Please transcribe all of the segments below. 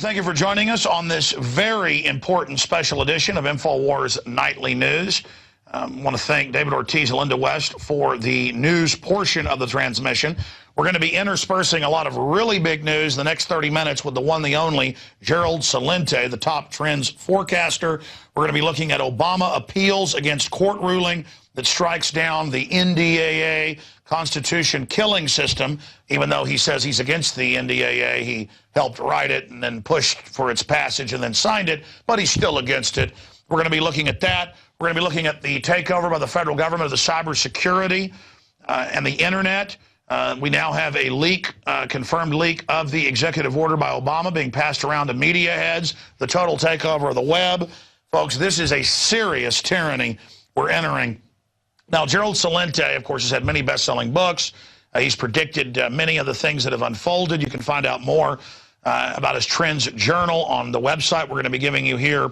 Thank you for joining us on this very important special edition of InfoWars Nightly News. I want to thank David Ortiz and Linda West for the news portion of the transmission. We're going to be interspersing a lot of really big news in the next 30 minutes with the one, the only, Gerald Celente, the top trends forecaster. We're going to be looking at Obama appeals against court ruling that strikes down the NDAA Constitution killing system. Even though he says he's against the NDAA, he helped write it and then pushed for its passage and then signed it, but he's still against it. We're going to be looking at that. We're going to be looking at the takeover by the federal government of the cybersecurity and the internet. We now have a leak, confirmed leak of the executive order by Obama being passed around to media heads, the total takeover of the web. Folks, this is a serious tyranny we're entering. Now, Gerald Celente, of course, has had many best-selling books. He's predicted many of the things that have unfolded. You can find out more about his Trends Journal on the website we're going to be giving you here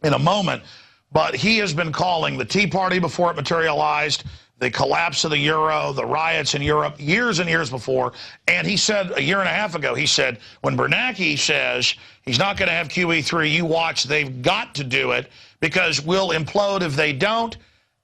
in a moment. But he has been calling the Tea Party before it materialized, the collapse of the euro, the riots in Europe, years and years before. And he said a year and a half ago, he said, when Bernanke says he's not going to have QE3, you watch, they've got to do it because we'll implode if they don't.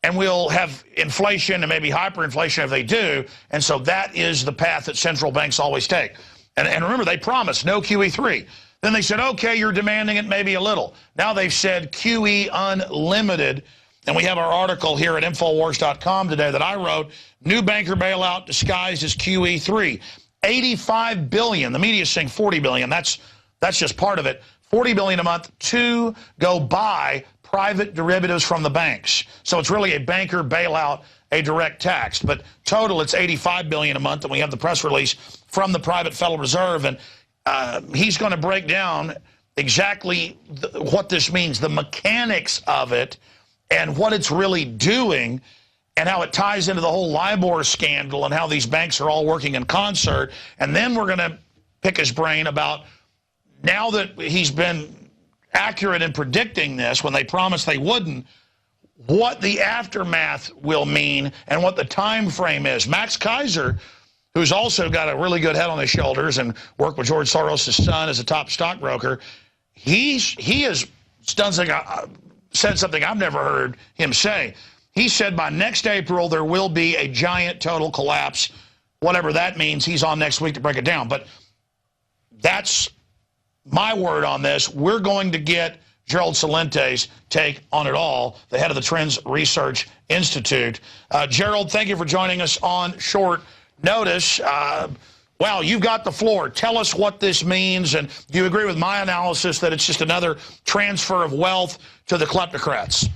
And we'll have inflation and maybe hyperinflation if they do. And so that is the path that central banks always take. And remember, they promised no QE3. Then they said, okay, you're demanding it maybe a little. Now they've said QE unlimited. And we have our article here at Infowars.com today that I wrote, new banker bailout disguised as QE3. $85 billion. The media's saying $40 billion. That's just part of it. $40 billion a month to go buy private derivatives from the banks. So it's really a banker bailout, a direct tax. But total, it's $85 billion a month, and we have the press release from the private Federal Reserve, and he's going to break down exactly what this means, the mechanics of it, and what it's really doing, and how it ties into the whole LIBOR scandal and how these banks are all working in concert. And then we're going to pick his brain about, now that he's been accurate in predicting this when they promised they wouldn't, what the aftermath will mean and what the time frame is. Max Kaiser, who's also got a really good head on his shoulders and worked with George Soros' son as a top stockbroker, he has done something, said something I've never heard him say. He said by next April there will be a giant total collapse, whatever that means. He's on next week to break it down. But that's my word on this. We're going to get Gerald Celente's take on it all, the head of the Trends Research Institute. Gerald, thank you for joining us on short notice. Wow, you've got the floor. Tell us what this means, and do you agree with my analysis that it's just another transfer of wealth to the kleptocrats?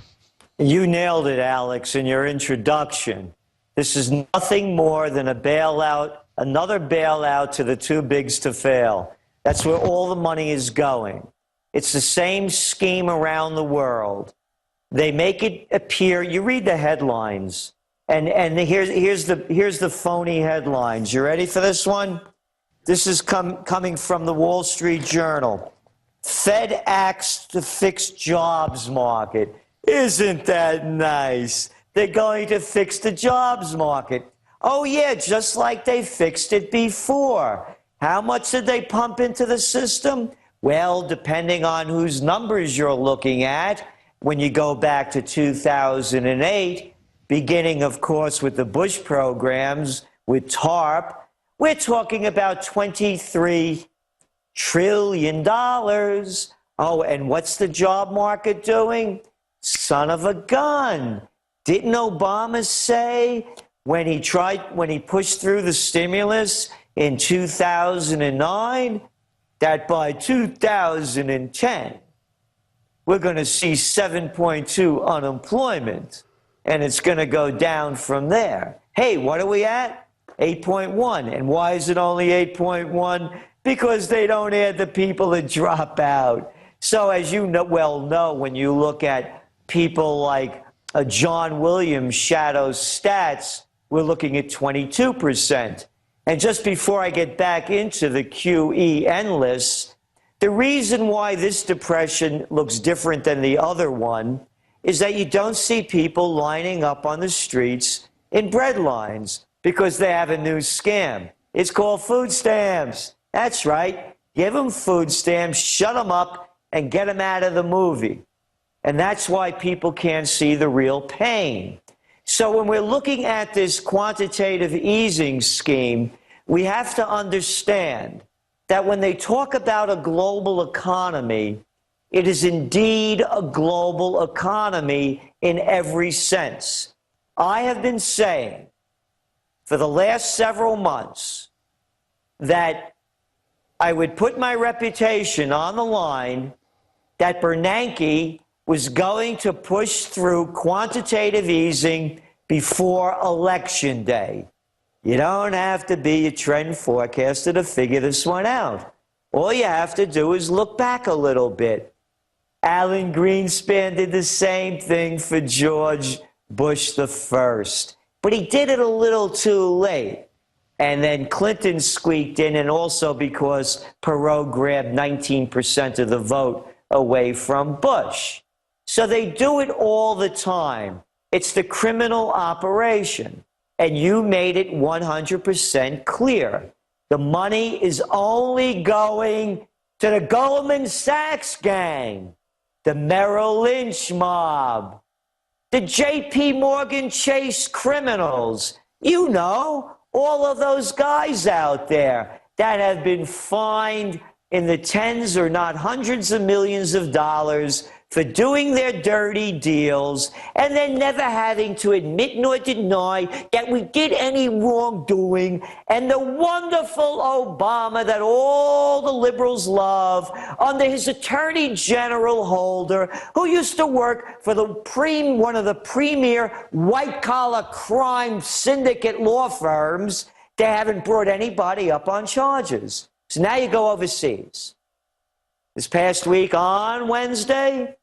You nailed it, Alex, in your introduction. This is nothing more than a bailout, another bailout to the too bigs to fail. That's where all the money is going. It's the same scheme around the world. They make it appear, you read the headlines, and here's the phony headlines. You ready for this one? This is coming from the Wall Street Journal. Fed acts to fix jobs market. Isn't that nice? They're going to fix the jobs market. Oh yeah, just like they fixed it before. How much did they pump into the system? Well, depending on whose numbers you're looking at, when you go back to 2008, beginning, of course, with the Bush programs, with TARP, we're talking about $23 trillion. Oh, and what's the job market doing? Son of a gun. Didn't Obama say when he pushed through the stimulus in 2009, that by 2010, we're going to see 7.2 unemployment, and it's going to go down from there. Hey, what are we at? 8.1. And why is it only 8.1? Because they don't add the people that drop out. So as you well know, when you look at people like John Williams' shadow stats, we're looking at 22%. And just before I get back into the QE lists, the reason why this depression looks different than the other one is that you don't see people lining up on the streets in bread lines because they have a new scam. It's called food stamps. That's right. give them food stamps, shut them up, and get them out of the movie. And that's why people can't see the real pain. So when we're looking at this quantitative easing scheme, we have to understand that when they talk about a global economy, it is indeed a global economy in every sense. I have been saying for the last several months that I would put my reputation on the line that Bernanke was going to push through quantitative easing before Election Day. You don't have to be a trend forecaster to figure this one out. All you have to do is look back a little bit. Alan Greenspan did the same thing for George Bush the First, but he did it a little too late. And then Clinton squeaked in, and also because Perot grabbed 19% of the vote away from Bush. So they do it all the time. It's the criminal operation. And you made it 100% clear. The money is only going to the Goldman Sachs gang, the Merrill Lynch mob, the J.P. Morgan Chase criminals. You know, all of those guys out there that have been fined in the tens or not hundreds of millions of dollars for doing their dirty deals and then never having to admit nor deny that we did any wrongdoing. And the wonderful Obama that all the liberals love under his Attorney General Holder, who used to work for one of the premier white-collar crime syndicate law firms. They haven't brought anybody up on charges. So now you go overseas. This past week on Wednesday,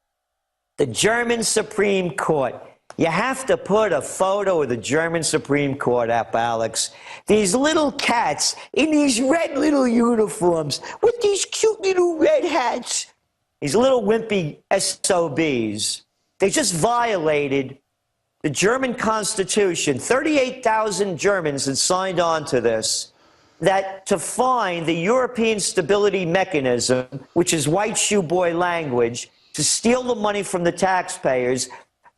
the German Supreme Court. You have to put a photo of the German Supreme Court up, Alex. These little cats in these red little uniforms with these cute little red hats. These little wimpy SOBs. They just violated the German Constitution. 38,000 Germans had signed on to this. That to find the European Stability Mechanism, which is white shoe boy language, to steal the money from the taxpayers,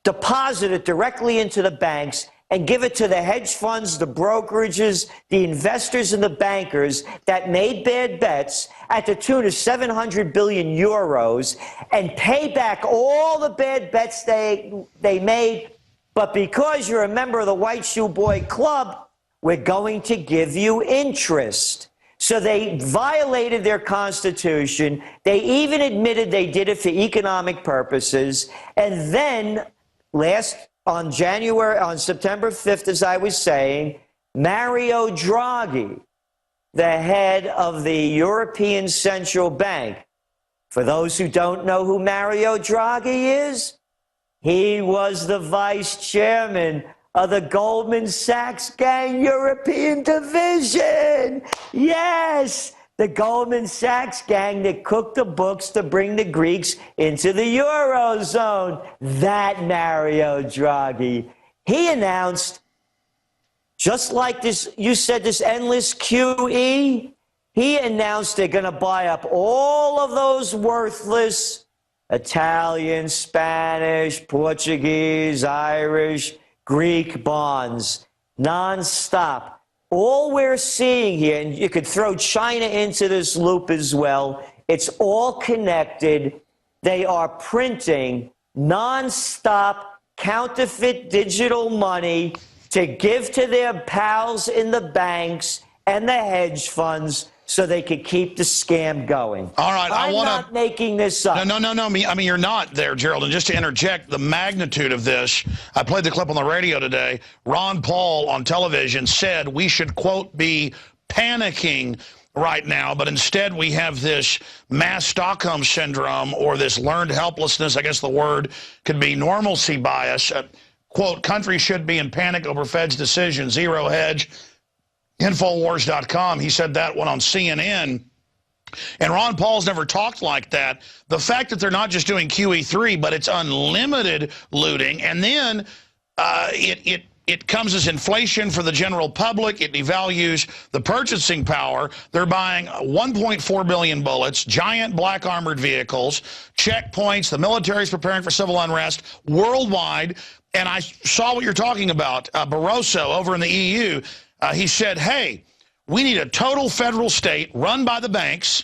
deposit it directly into the banks, and give it to the hedge funds, the brokerages, the investors, and the bankers that made bad bets at the tune of 700 billion euros, and pay back all the bad bets they made. But because you're a member of the White Shoe Boy Club, we're going to give you interest. So they violated their constitution. They even admitted they did it for economic purposes. And then on September 5th, as I was saying, Mario Draghi, the head of the European Central Bank. For those who don't know who Mario Draghi is, he was the vice chairman of the Goldman Sachs gang European division. Yes, the Goldman Sachs gang that cooked the books to bring the Greeks into the Eurozone. That Mario Draghi. He announced, just like this, you said this endless QE, he announced they're going to buy up all of those worthless Italian, Spanish, Portuguese, Irish, Greek bonds, nonstop. All we're seeing here, and you could throw China into this loop as well, it's all connected. They are printing nonstop counterfeit digital money to give to their pals in the banks and the hedge funds so they could keep the scam going. All right, I'm not making this up. No. I mean, you're not there, Gerald. And just to interject, the magnitude of this, I played the clip on the radio today. Ron Paul on television said we should, quote, be panicking right now, but instead we have this mass Stockholm syndrome or this learned helplessness. I guess the word could be normalcy bias. Quote, countries should be in panic over Fed's decision, zero hedge. Infowars.com, he said that one on CNN. And Ron Paul's never talked like that. The fact that they're not just doing QE3, but it's unlimited looting, and then it it comes as inflation for the general public. It devalues the purchasing power. They're buying 1.4 billion bullets, giant black armored vehicles, checkpoints. The military is preparing for civil unrest worldwide. And I saw what you're talking about. Barroso over in the EU, he said, hey, we need a total federal state run by the banks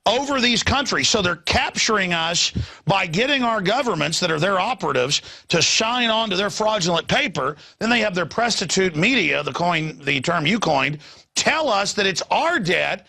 over these countries. So they're capturing us by getting our governments that are their operatives to sign on to their fraudulent paper. Then they have their prostitute media, the term you coined, tell us that it's our debt,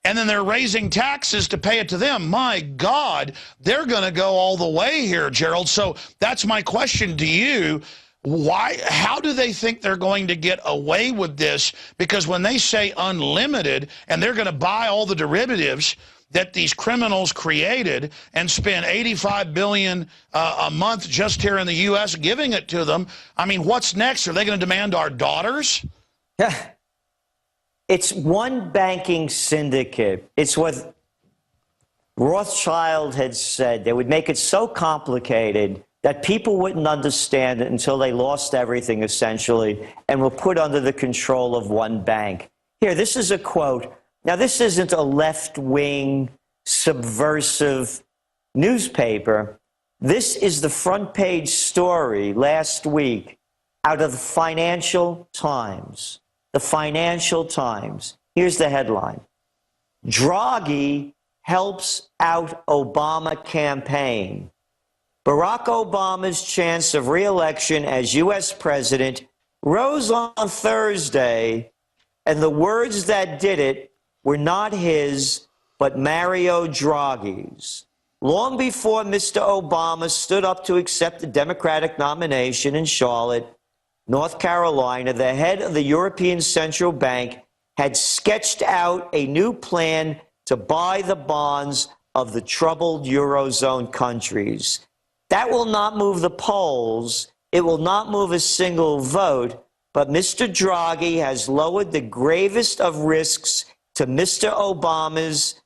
and then they're raising taxes to pay it to them. My God, they're going to go all the way here, Gerald. So that's my question to you. How do they think they're going to get away with this? Because when they say unlimited and they're going to buy all the derivatives that these criminals created and spend $85 billion a month just here in the U.S. giving it to them, I mean, what's next? Are they going to demand our daughters? Yeah. It's one banking syndicate. It's what Rothschild had said. They would make it so complicated that people wouldn't understand it until they lost everything, essentially, and were put under the control of one bank. Here, this is a quote. Now, this isn't a left-wing, subversive newspaper. This is the front page story last week out of the Financial Times. The Financial Times. Here's the headline. Draghi helps out Obama campaign. Barack Obama's chance of re-election as U.S. president rose on Thursday, and the words that did it were not his, but Mario Draghi's. Long before Mr. Obama stood up to accept the Democratic nomination in Charlotte, North Carolina, the head of the European Central Bank had sketched out a new plan to buy the bonds of the troubled Eurozone countries. That will not move the polls. It will not move a single vote. But Mr. Draghi has lowered the gravest of risks to Mr. Obama's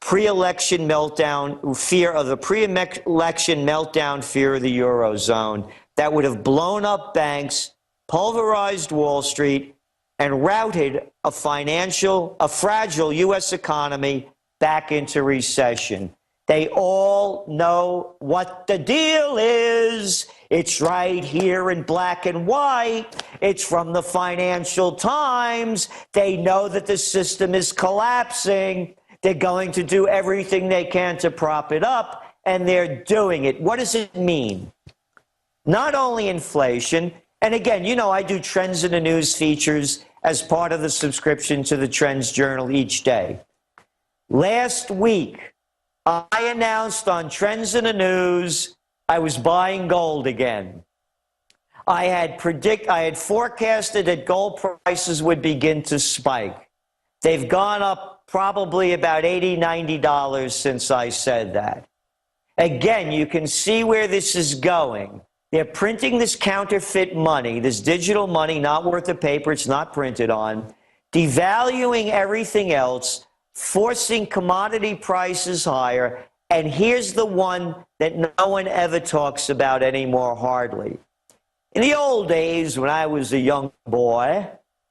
pre-election meltdown, fear of the pre-election meltdown fear of the Eurozone that would have blown up banks, pulverized Wall Street, and routed a fragile U.S. economy back into recession. They all know what the deal is. It's right here in black and white. It's from the Financial Times. They know that the system is collapsing. They're going to do everything they can to prop it up, and they're doing it. What does it mean? Not only inflation, and again, you know, I do Trends in the News features as part of the subscription to the Trends Journal each day. Last week, I announced on Trends in the News I was buying gold again. I had forecasted that gold prices would begin to spike. They've gone up probably about $80, $90 since I said that. Again, you can see where this is going. They're printing this counterfeit money, this digital money not worth the paper it's not printed on, devaluing everything else, forcing commodity prices higher, and here's the one that no one ever talks about anymore, hardly. In the old days, when I was a young boy,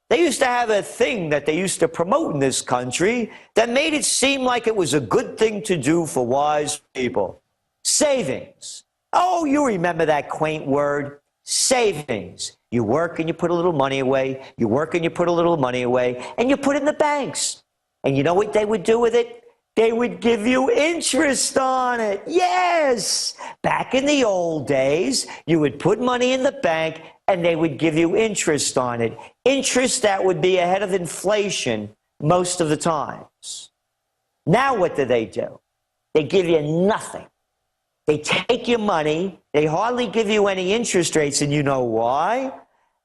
they used to have a thing that they used to promote in this country that made it seem like it was a good thing to do for wise people. Savings. Oh, you remember that quaint word, savings. You work and you put a little money away, you work and you put a little money away, and you put it in the banks. And you know what they would do with it? They would give you interest on it. Yes! Back in the old days, you would put money in the bank and they would give you interest on it. Interest that would be ahead of inflation most of the times. Now what do? They give you nothing. They take your money. They hardly give you any interest rates. And you know why?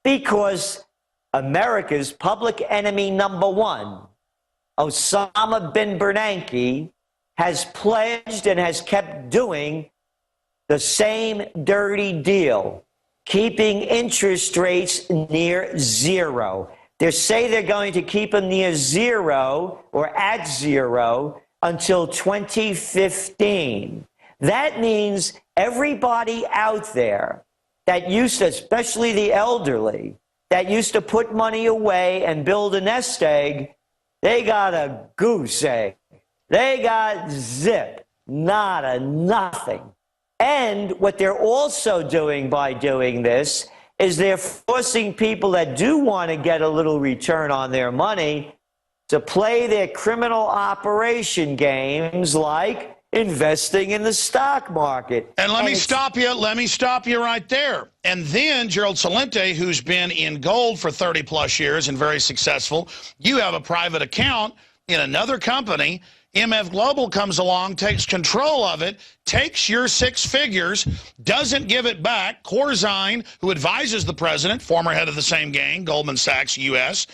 Because America's public enemy number one, Osama bin Bernanke, has pledged and has kept doing the same dirty deal, keeping interest rates near zero. They say they're going to keep them near zero or at zero until 2015. That means everybody out there that used to, especially the elderly, that used to put money away and build a nest egg, they got a goose egg. They got zip, nada, nothing. And what they're also doing by doing this is they're forcing people that do want to get a little return on their money to play their criminal operation games like investing in the stock market. And let me stop you right there. And then Gerald Celente, who's been in gold for 30 plus years and very successful, you have a private account in another company. MF Global comes along, takes control of it, takes your 6 figures, doesn't give it back. Corzine, who advises the president, former head of the same gang, Goldman Sachs U.S.,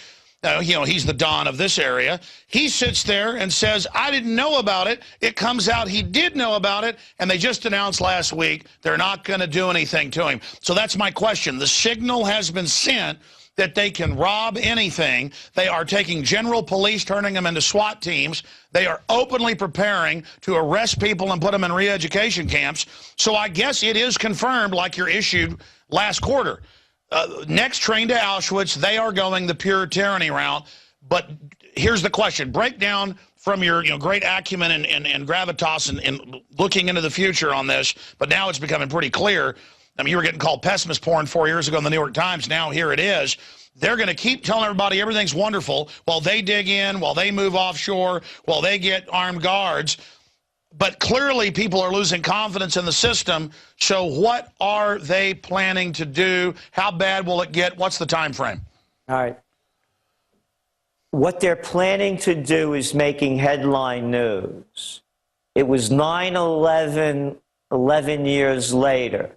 he's the Don of this area. He sits there and says, I didn't know about it. It comes out he did know about it, and they just announced last week they're not going to do anything to him. So that's my question. The signal has been sent that they can rob anything. They are taking general police, turning them into SWAT teams. They are openly preparing to arrest people and put them in re-education camps. So I guess it is confirmed, like you're issued last quarter. Next train to Auschwitz, they are going the pure tyranny route. But here's the question. Break down from your great acumen and gravitas and looking into the future on this, but now it's becoming pretty clear. I mean, you were getting called pessimist porn 4 years ago in the New York Times. Now here it is. They're going to keep telling everybody everything's wonderful while they dig in, while they move offshore, while they get armed guards. But clearly people are losing confidence in the system. So what are they planning to do? How bad will it get? What's the time frame? All right. What they're planning to do is making headline news. It was 9/11, 11 years later.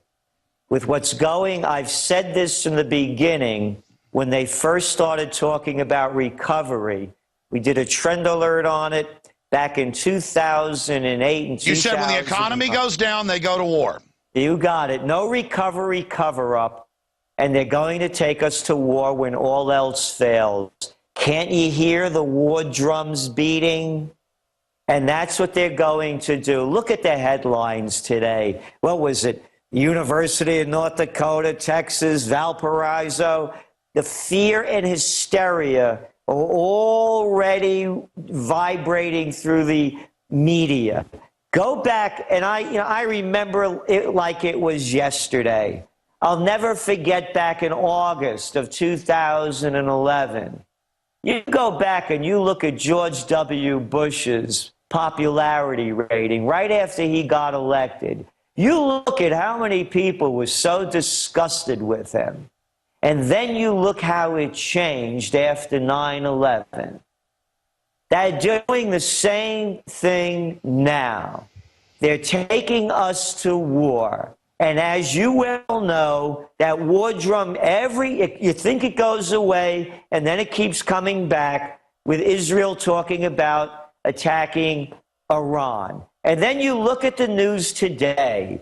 With what's going, I've said this from the beginning, when they first started talking about recovery. We did a trend alert on it back in 2008 and 2000. You said when the economy goes down, they go to war. You got it. No recovery cover-up, and they're going to take us to war when all else fails. Can't you hear the war drums beating? And that's what they're going to do. Look at the headlines today. What was it? University of North Dakota, Texas, Valparaiso. The fear and hysteria are already vibrating through the media. Go back, and I remember it like it was yesterday. I'll never forget back in August of 2011. You go back and you look at George W. Bush's popularity rating right after he got elected. You look at how many people were so disgusted with him. And then you look how it changed after 9/11. They're doing the same thing now. They're taking us to war. And as you well know, that war drum, you think it goes away, and then it keeps coming back with Israel talking about attacking Iran. And then you look at the news today.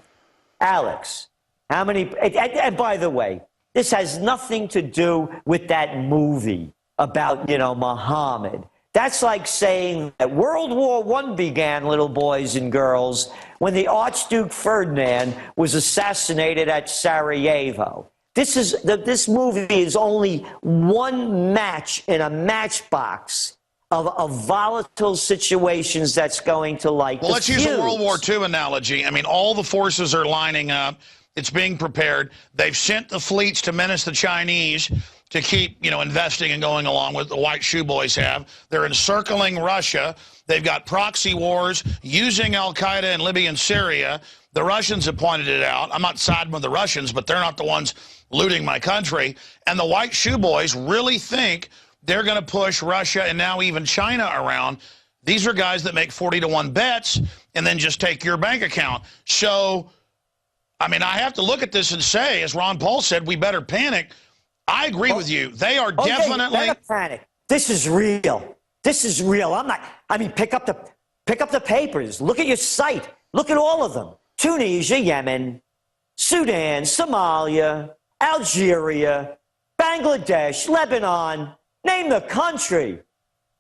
Alex, how many, and by the way, this has nothing to do with that movie about, Muhammad. That's like saying that World War I began, little boys and girls, when the Archduke Ferdinand was assassinated at Sarajevo. This movie is only one match in a matchbox of volatile situations that's going to light the fuse. Well, let's use a World War II analogy. I mean, all the forces are lining up. It's being prepared. They've sent the fleets to menace the Chinese to keep, investing and going along with the white shoe boys have. They're encircling Russia. They've got proxy wars using al-Qaeda in Libya and Syria. The Russians have pointed it out. I'm not siding with the Russians, but they're not the ones looting my country. And the white shoe boys really think they're going to push Russia and now even China around. These are guys that make 40-to-1 bets and then just take your bank account. So, I mean, I have to look at this and say, as Ron Paul said, we better panic. I agree with you. They are definitely... Better panic. This is real. This is real. Pick up the papers. Look at your site. Look at all of them. Tunisia, Yemen, Sudan, Somalia, Algeria, Bangladesh, Lebanon. Name the country.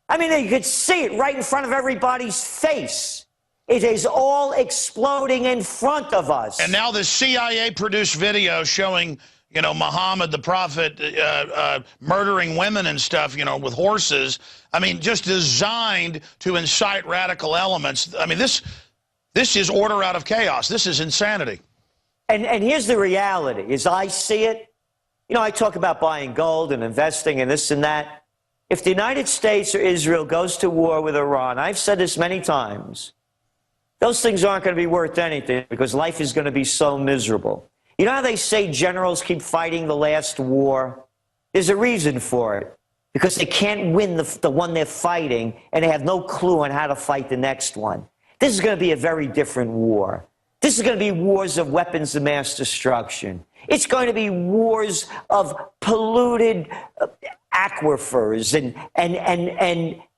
I mean, you could see it right in front of everybody's face. It is all exploding in front of us. And now this CIA-produced video showing, you know, Muhammad, the prophet, murdering women and stuff, you know, with horses. I mean, just designed to incite radical elements. I mean, this is order out of chaos. This is insanity. And here's the reality, as I see it. You know, I talk about buying gold and investing and this and that. If the United States or Israel goes to war with Iran, I've said this many times, those things aren't going to be worth anything because life is going to be so miserable. You know how they say generals keep fighting the last war? There's a reason for it. Because they can't win the one they're fighting, and they have no clue on how to fight the next one. This is going to be a very different war. This is going to be wars of weapons of mass destruction. It's going to be wars of polluted aquifers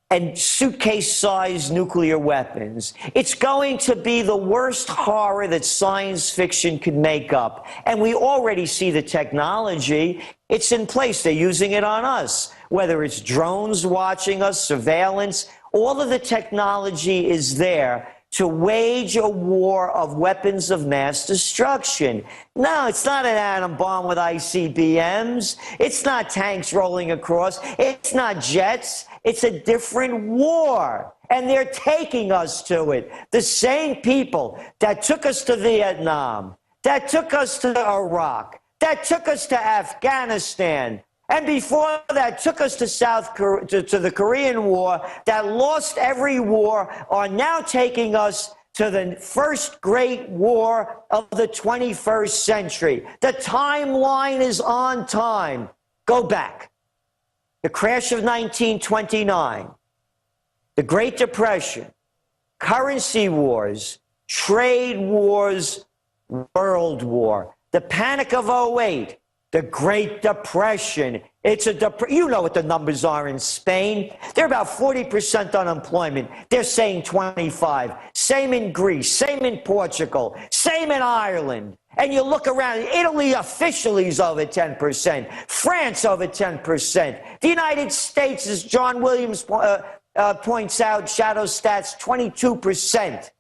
and suitcase-sized nuclear weapons. It's going to be the worst horror that science fiction could make up. And we already see the technology. It's in place. They're using it on us. Whether it's drones watching us, surveillance, all of the technology is there to wage a war of weapons of mass destruction. No, it's not an atom bomb with ICBMs. It's not tanks rolling across. It's not jets. It's a different war. And they're taking us to it. The same people that took us to Vietnam, that took us to Iraq, that took us to Afghanistan, and before that took us to to the Korean War, that lost every war, are now taking us to the first great war of the 21st century. The timeline is on time. Go back. The crash of 1929, the Great Depression, currency wars, trade wars, World War, the Panic of '08, the Great Depression. It's you know what the numbers are in Spain. They're about 40% unemployment. They're saying 25. Same in Greece, same in Portugal, same in Ireland. And you look around, Italy officially is over 10%. France over 10%. The United States, as John Williams points out, shadow stats, 22%.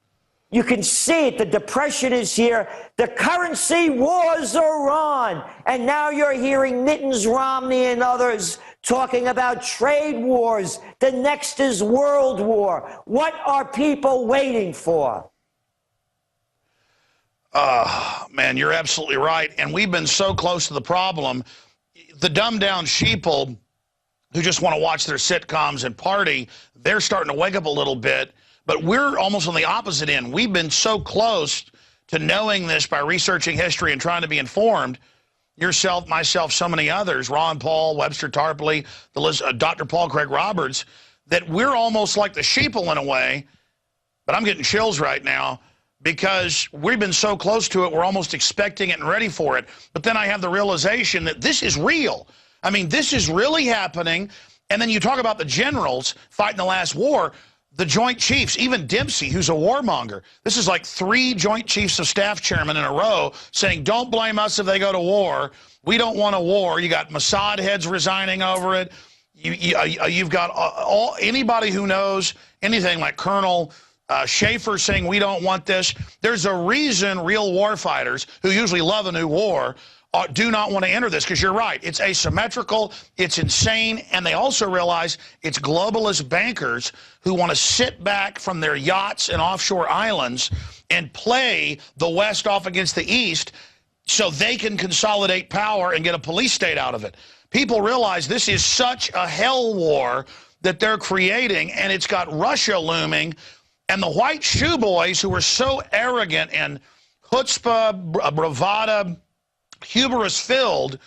You can see it. The depression is here. The currency wars are on. And now you're hearing Mittens Romney and others talking about trade wars. The next is World War. What are people waiting for? Man, you're absolutely right. And we've been so close to the problem. The dumbed-down sheeple who just want to watch their sitcoms and party, they're starting to wake up a little bit. But we're almost on the opposite end. We've been so close to knowing this by researching history and trying to be informed. Yourself, myself, so many others, Ron Paul, Webster Tarpley, Dr. Paul Craig Roberts, that we're almost like the sheeple in a way. But I'm getting chills right now because we've been so close to it, we're almost expecting it and ready for it. But then I have the realization that this is real. I mean, this is really happening. And then you talk about the generals fighting the last war. The Joint Chiefs, even Dempsey, who's a warmonger. This is like 3 Joint Chiefs of Staff chairmen in a row saying, don't blame us if they go to war. We don't want a war. You got Mossad heads resigning over it. You've got anybody who knows anything like Colonel Schaefer saying we don't want this. There's a reason real war fighters who usually love a new war do not want to enter this, because you're right. It's asymmetrical, it's insane, and they also realize it's globalist bankers who want to sit back from their yachts and offshore islands and play the West off against the East so they can consolidate power and get a police state out of it. People realize this is such a hell war that they're creating, and it's got Russia looming, and the white shoe boys who are so arrogant and chutzpah, bravada, hubris-filled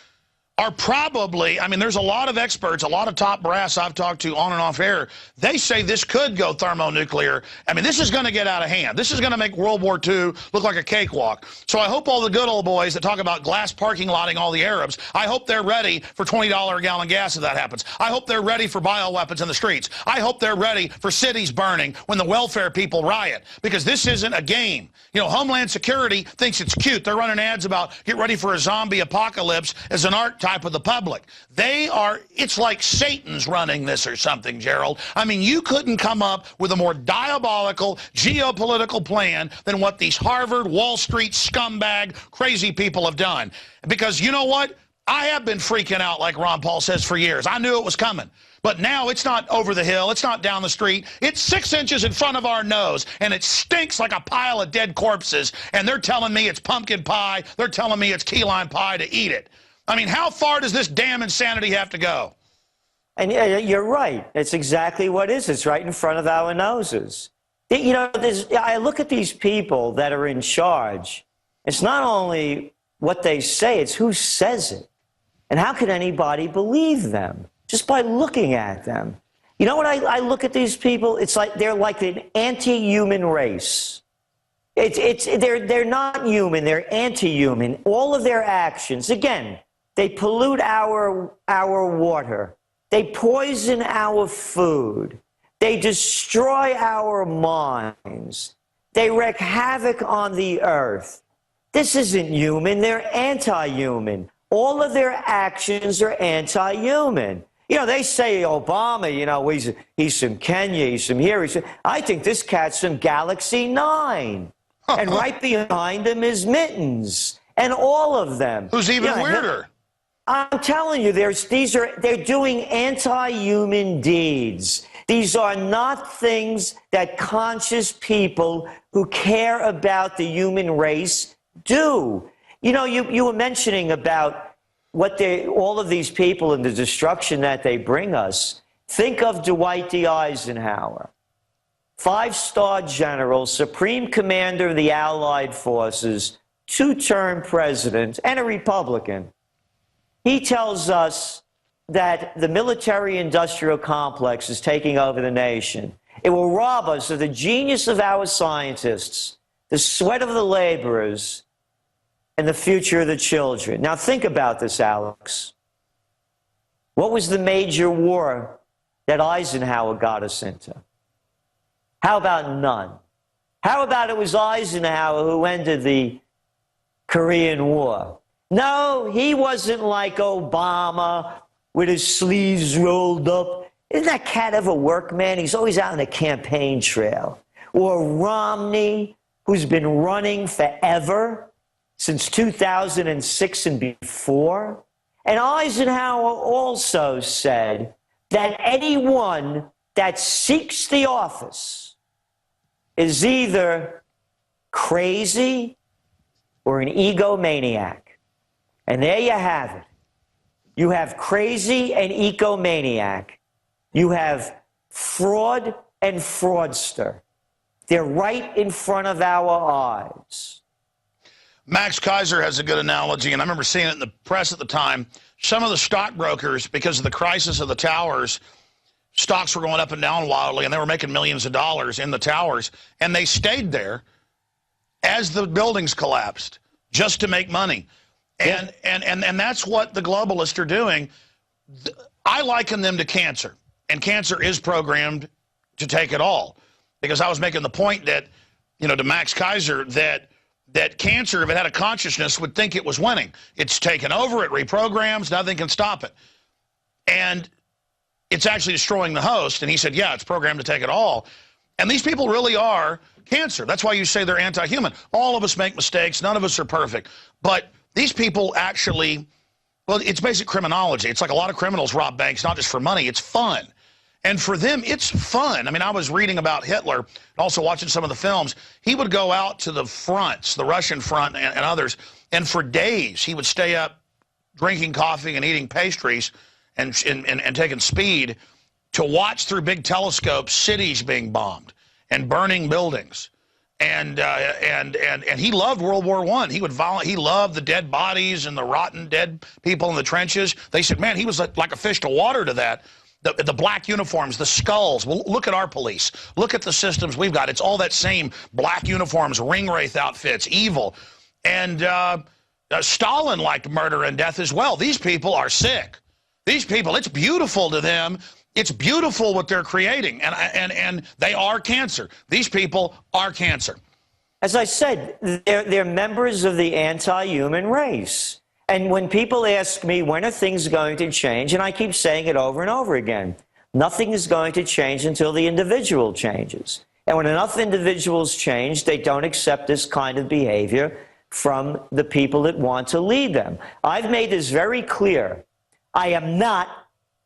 are probably, I mean, there's a lot of experts, a lot of top brass I've talked to on and off air. They say this could go thermonuclear. I mean, this is going to get out of hand. This is going to make World War II look like a cakewalk. So I hope all the good old boys that talk about glass parking lotting all the Arabs, I hope they're ready for $20 a gallon gas if that happens. I hope they're ready for bioweapons in the streets. I hope they're ready for cities burning when the welfare people riot, because this isn't a game. You know, Homeland Security thinks it's cute. They're running ads about get ready for a zombie apocalypse as an art type of the public. It's like Satan's running this or something, Gerald. I mean, you couldn't come up with a more diabolical geopolitical plan than what these Harvard, Wall Street scumbag, crazy people have done. Because you know what? I have been freaking out, like Ron Paul says, for years. I knew it was coming. But now it's not over the hill. It's not down the street. It's 6 inches in front of our nose, and it stinks like a pile of dead corpses. And they're telling me it's pumpkin pie. They're telling me it's key lime pie to eat it. I mean, how far does this damn insanity have to go? And you're right. It's exactly what it is. It's right in front of our noses. You know, I look at these people that are in charge. It's not only what they say, it's who says it. And how could anybody believe them? Just by looking at them. You know what I look at these people? It's like they're like an anti-human race. They're not human. They're anti-human. All of their actions, again, they pollute our water. They poison our food. They destroy our minds. They wreak havoc on the earth. This isn't human. They're anti-human. All of their actions are anti-human. You know, they say Obama, you know, he's from Kenya, he's from here. I think this cat's from Galaxy 9. And right behind him is Mittens. And all of them. Who's even weirder? I'm telling you, they're doing anti-human deeds. These are not things that conscious people who care about the human race do. You know, you were mentioning about what all of these people and the destruction that they bring us. Think of Dwight D. Eisenhower, 5-star general, supreme commander of the Allied forces, 2-term president, and a Republican. He tells us that the military-industrial complex is taking over the nation. It will rob us of the genius of our scientists, the sweat of the laborers, and the future of the children. Now think about this, Alex. What was the major war that Eisenhower got us into? How about none? How about it was Eisenhower who ended the Korean War? No, he wasn't like Obama with his sleeves rolled up. Isn't that cat ever work, man? He's always out on the campaign trail. Or Romney, who's been running forever, since 2006 and before. And Eisenhower also said that anyone that seeks the office is either crazy or an egomaniac. And there you have it. You have crazy and egomaniac. You have fraud and fraudster. They're right in front of our eyes. Max Kaiser has a good analogy, and I remember seeing it in the press at the time. Some of the stockbrokers, because of the crisis of the towers, stocks were going up and down wildly, and they were making millions of dollars in the towers, and they stayed there as the buildings collapsed just to make money. And that's what the globalists are doing. I liken them to cancer, and cancer is programmed to take it all. Because I was making the point that, you know, to Max Kaiser, that cancer, if it had a consciousness, would think it was winning. It's taken over, it reprograms, nothing can stop it. And it's actually destroying the host. And he said, yeah, it's programmed to take it all. And these people really are cancer. That's why you say they're anti-human. All of us make mistakes. None of us are perfect. But these people actually, well, it's basic criminology. It's like a lot of criminals rob banks, not just for money. It's fun. And for them, it's fun. I mean, I was reading about Hitler and also watching some of the films. He would go out to the fronts, the Russian front and others, and for days he would stay up drinking coffee and eating pastries and taking speed to watch through big telescopes cities being bombed and burning buildings. And he loved World War I. He loved the dead bodies and the rotten dead people in the trenches. They said, man, he was like a fish to water to that. The black uniforms, the skulls. Well, look at our police. Look at the systems we've got. It's all that same black uniforms, ring wraith outfits, evil. And Stalin liked murder and death as well. These people are sick. These people, it's beautiful to them. It's beautiful what they're creating. And they are cancer. These people are cancer. As I said, they're members of the anti-human race. And when people ask me, when are things going to change? And I keep saying it over and over again. Nothing is going to change until the individual changes. And when enough individuals change, they don't accept this kind of behavior from the people that want to lead them. I've made this very clear. I am not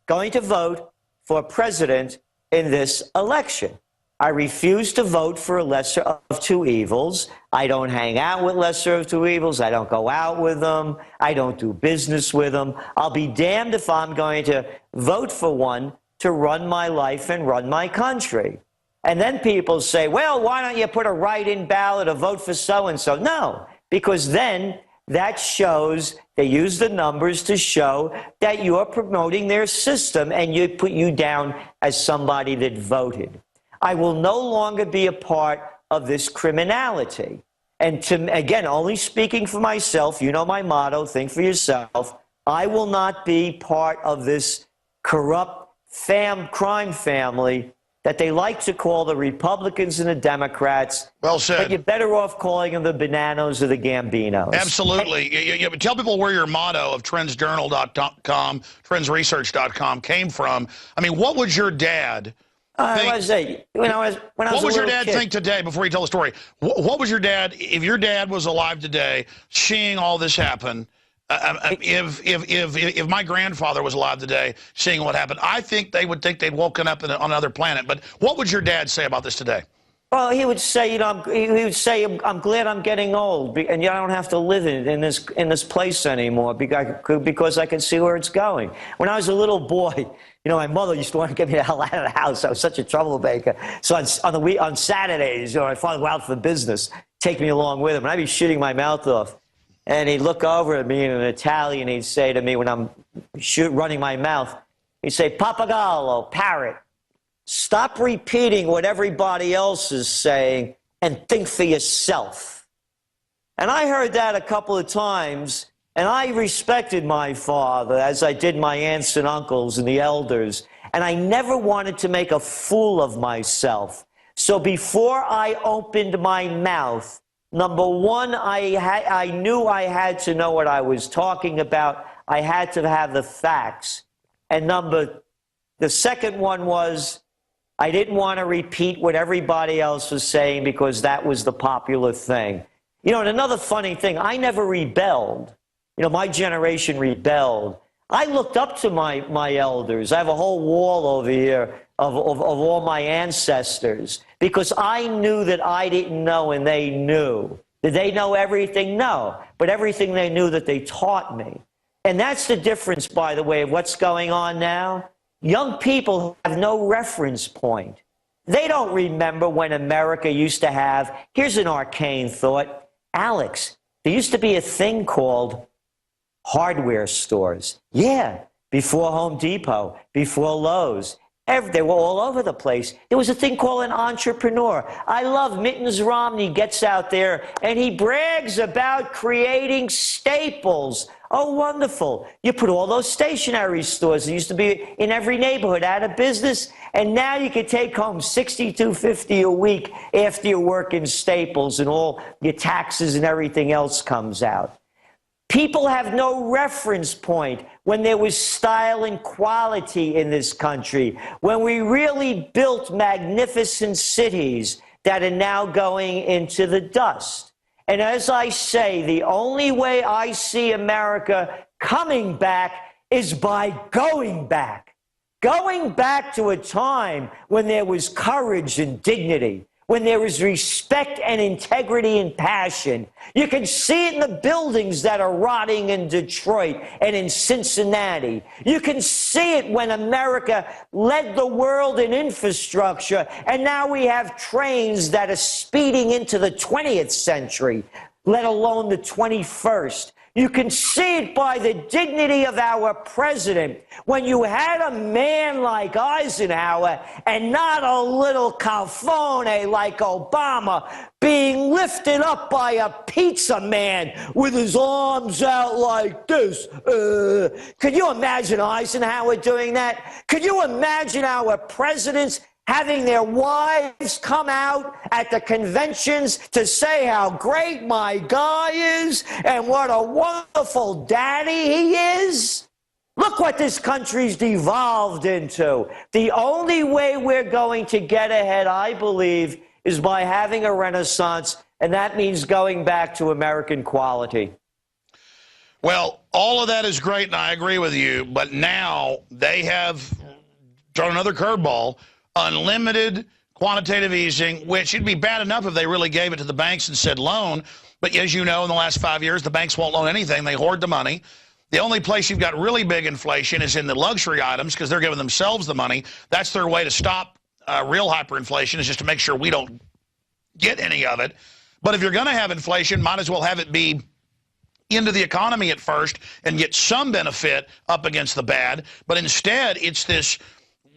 going to vote for president in this election. I refuse to vote for a lesser of two evils. I don't hang out with lesser of two evils. I don't go out with them. I don't do business with them. I'll be damned if I'm going to vote for one to run my life and run my country. And then people say, well, why don't you put a write-in ballot or vote for so-and-so? No, because then that shows, they use the numbers to show that you're promoting their system and you put you down as somebody that voted. I will no longer be a part of this criminality. And again, only speaking for myself, you know my motto, think for yourself. I will not be part of this corrupt crime family that they like to call the Republicans and the Democrats. Well said. But you're better off calling them the Bananos or the Gambinos. Absolutely. Tell people where your motto of trendsjournal.com, trendsresearch.com came from. I mean, what would your dad... When I was what would your dad kid, think today, before you tell the story? What was your dad, if your dad was alive today, seeing all this happen, if my grandfather was alive today, seeing what happened, I think they would think they'd woken up on another planet. But what would your dad say about this today? Well, he would say, I'm glad I'm getting old, and I don't have to live in this place anymore because I can see where it's going. When I was a little boy, my mother used to want to get me the hell out of the house. I was such a troublemaker. So on Saturdays, my father would go out for business, take me along with him, and I'd be shitting my mouth off. And he'd look over at me in an Italian. He'd say to me when I'm running my mouth, he'd say, "Papagallo, parrot, stop repeating what everybody else is saying and think for yourself." And I heard that a couple of times. And I respected my father as I did my aunts and uncles and the elders. And I never wanted to make a fool of myself. So before I opened my mouth, number one, I knew I had to know what I was talking about. I had to have the facts. And the second one was I didn't want to repeat what everybody else was saying because that was the popular thing. And another funny thing, I never rebelled. My generation rebelled. I looked up to my elders. I have a whole wall over here of all my ancestors because I knew that I didn't know and they knew. Did they know everything? No. But everything they knew that they taught me. And that's the difference, by the way, of what's going on now. Young people have no reference point. They don't remember when America used to have, here's an arcane thought, Alex, there used to be a thing called hardware stores. Yeah, before Home Depot, before Lowe's. They were all over the place. There was a thing called an entrepreneur. I love Mittens Romney gets out there and he brags about creating staples. Oh, wonderful. You put all those stationery stores that used to be in every neighborhood out of business, and now you can take home $62.50 a week after you work in Staples and all your taxes and everything else comes out. People have no reference point when there was style and quality in this country, when we really built magnificent cities that are now going into the dust. And as I say, the only way I see America coming back is by going back. Going back to a time when there was courage and dignity, when there is respect and integrity and passion. You can see it in the buildings that are rotting in Detroit and in Cincinnati. You can see it when America led the world in infrastructure, and now we have trains that are speeding into the 20th century, let alone the 21st. You can see it by the dignity of our president. When you had a man like Eisenhower and not a little calfone like Obama being lifted up by a pizza man with his arms out like this. Could you imagine Eisenhower doing that? Could you imagine our presidents having their wives come out at the conventions to say how great my guy is and what a wonderful daddy he is? Look what this country's devolved into. The only way we're going to get ahead, I believe, is by having a renaissance, and that means going back to American quality. Well, all of that is great, and I agree with you, but now they have thrown another curveball. Unlimited quantitative easing, which it'd be bad enough if they really gave it to the banks and said loan. But as you know, in the last 5 years, the banks won't loan anything. They hoard the money. The only place you've got really big inflation is in the luxury items because they're giving themselves the money. That's their way to stop real hyperinflation, is just to make sure we don't get any of it. But if you're going to have inflation, might as well have it be into the economy at first and get some benefit up against the bad. But instead, it's this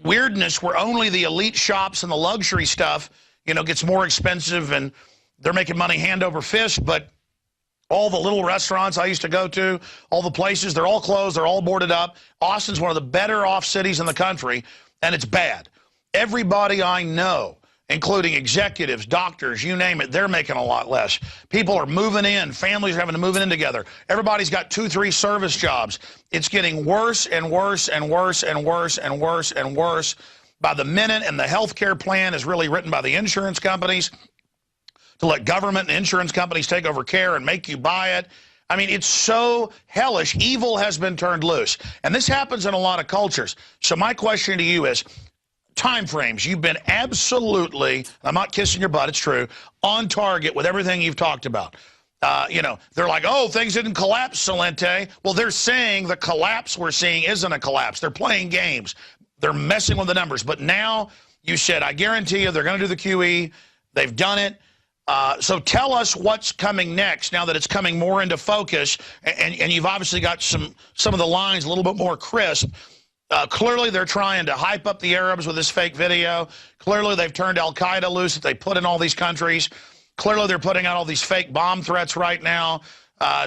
weirdness where only the elite shops and the luxury stuff, you know, gets more expensive, and they're making money hand over fist. But all the little restaurants I used to go to, all the places, they're all closed, they're all boarded up. Austin's one of the better off cities in the country, and it's bad. Everybody I know, including executives, doctors, you name it, they're making a lot less. People are moving in. Families are having to move in together. Everybody's got 2, 3 service jobs. It's getting worse and worse and worse and worse and worse and worse by the minute, and the health care plan is really written by the insurance companies to let government and insurance companies take over care and make you buy it. I mean, it's so hellish. Evil has been turned loose. And this happens in a lot of cultures. So my question to you is, time frames. You've been absolutely, I'm not kissing your butt, it's true, on target with everything you've talked about. You know, they're like, oh, things didn't collapse, Celente. Well, they're saying the collapse we're seeing isn't a collapse. They're playing games. They're messing with the numbers. But now you said, I guarantee you they're going to do the QE. They've done it. So tell us what's coming next now that it's coming more into focus, and you've obviously got some of the lines a little bit more crisp. Clearly, they're trying to hype up the Arabs with this fake video. Clearly, they've turned al-Qaeda loose that they put in all these countries. Clearly, they're putting out all these fake bomb threats right now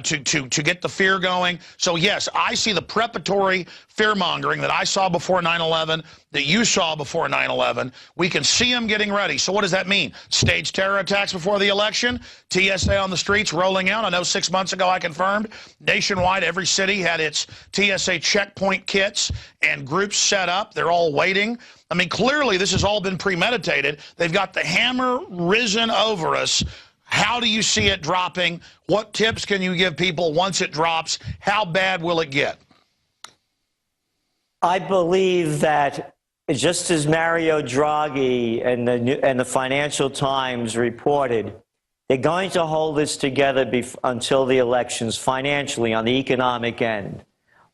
to get the fear going. So, yes, I see the preparatory fear-mongering that I saw before 9/11, that you saw before 9/11. We can see them getting ready. So what does that mean? Staged terror attacks before the election? TSA on the streets rolling out? I know 6 months ago I confirmed nationwide every city had its TSA checkpoint kits and groups set up. They're all waiting. I mean, clearly this has all been premeditated. They've got the hammer risen over us. How do you see it dropping? What tips can you give people once it drops? How bad will it get? I believe that just as Mario Draghi and the Financial Times reported, they're going to hold this together until the elections financially on the economic end.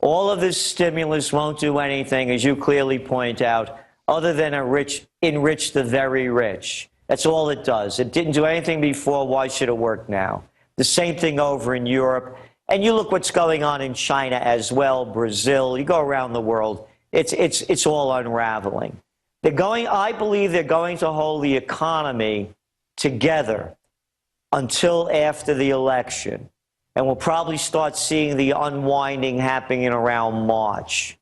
All of this stimulus won't do anything, as you clearly point out, other than enrich the very rich. That's all it does. It didn't do anything before. Why should it work now? The same thing over in Europe. And you look what's going on in China as well, Brazil. You go around the world. It's all unraveling. I believe they're going to hold the economy together until after the election. And we'll probably start seeing the unwinding happening around March.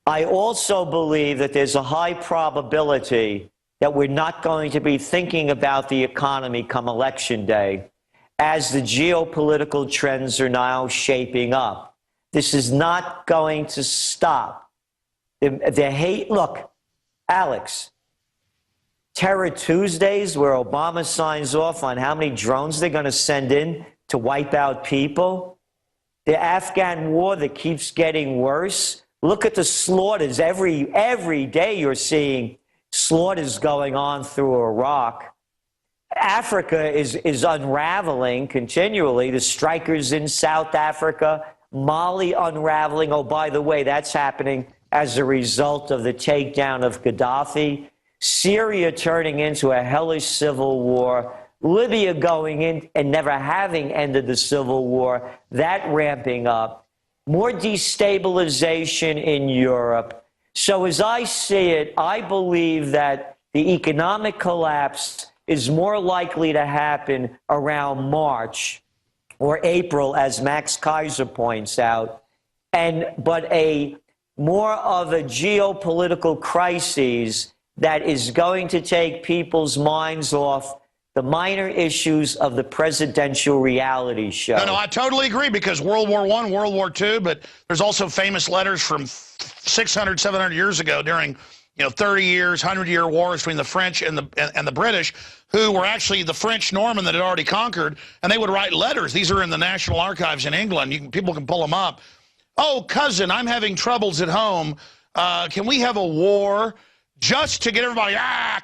I also believe that there's a high probability that we're not going to be thinking about the economy come election day, as the geopolitical trends are now shaping up. This is not going to stop. The hate, look, Alex, Terror Tuesdays, where Obama signs off on how many drones they're going to send in to wipe out people, the Afghan war that keeps getting worse. Look at the slaughters. Every day you're seeing slaughters going on through Iraq. Africa is unraveling continually. The strikers in South Africa, Mali unraveling. Oh, by the way, that's happening as a result of the takedown of Gaddafi. Syria turning into a hellish civil war. Libya going in and never having ended the civil war. That ramping up. More destabilization in Europe. So as I see it, I believe that the economic collapse is more likely to happen around March or April, as Max Kaiser points out, but more of a geopolitical crisis that is going to take people's minds off the minor issues of the presidential reality show. No, I totally agree, because World War I, World War II, but there's also famous letters from 600, 700 years ago during 30 years, 100-year wars between the French and the British, who were actually the French Norman that had already conquered, and they would write letters. These are in the National Archives in England. People can pull them up. Oh, cousin, I'm having troubles at home. Can we have a war? Just to get everybody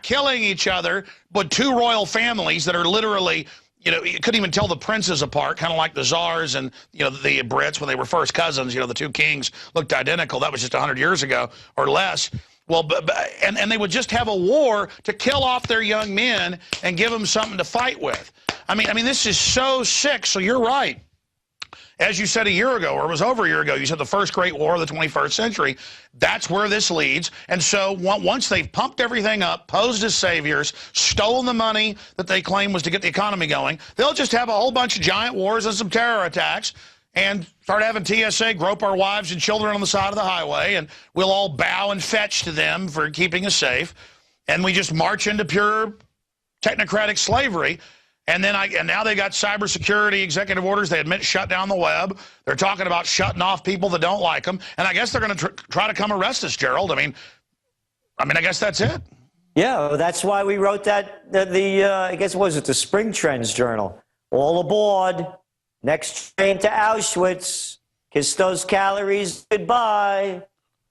killing each other, but two royal families that are literally, you couldn't even tell the princes apart, kind of like the czars and the Brits when they were first cousins. The two kings looked identical. That was just 100 years ago or less. Well, and they would just have a war to kill off their young men and give them something to fight with. I mean, this is so sick. So you're right. As you said a year ago, or it was over a year ago, you said the first great war of the 21st century. That's where this leads. And so once they've pumped everything up, posed as saviors, stolen the money that they claim was to get the economy going, they'll just have a whole bunch of giant wars and some terror attacks and start having TSA grope our wives and children on the side of the highway, and we'll all bow and fetch to them for keeping us safe. And we just march into pure technocratic slavery. And now they got cybersecurity executive orders. They admit shut down the web. They're talking about shutting off people that don't like them. And I guess they're going to try to come arrest us, Gerald. I mean, I guess that's it. Yeah, well, that's why we wrote that. I guess, was it the Spring Trends Journal? All aboard. Next train to Auschwitz. Kiss those calories goodbye.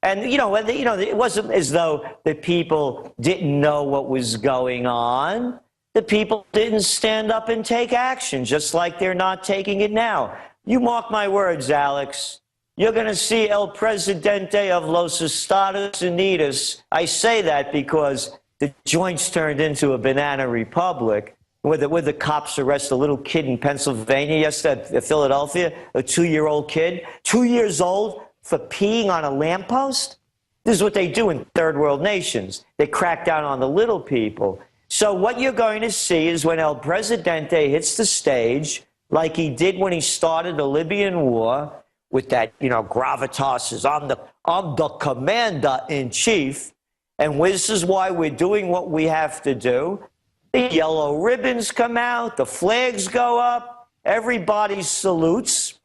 And, it wasn't as though the people didn't know what was going on. The people didn't stand up and take action, just like they're not taking it now. You mark my words, Alex. You're going to see El Presidente of los Estados Unidos. I say that because the joint's turned into a banana republic, where the cops arrest a little kid in Pennsylvania yesterday, Philadelphia, a 2-year-old kid, 2 years old, for peeing on a lamppost. This is what they do in third world nations. They crack down on the little people. So what you're going to see is when El Presidente hits the stage, like he did when he started the Libyan war, with that, gravitas is, I'm the commander-in-chief, and this is why we're doing what we have to do. The yellow ribbons come out, the flags go up, everybody salutes,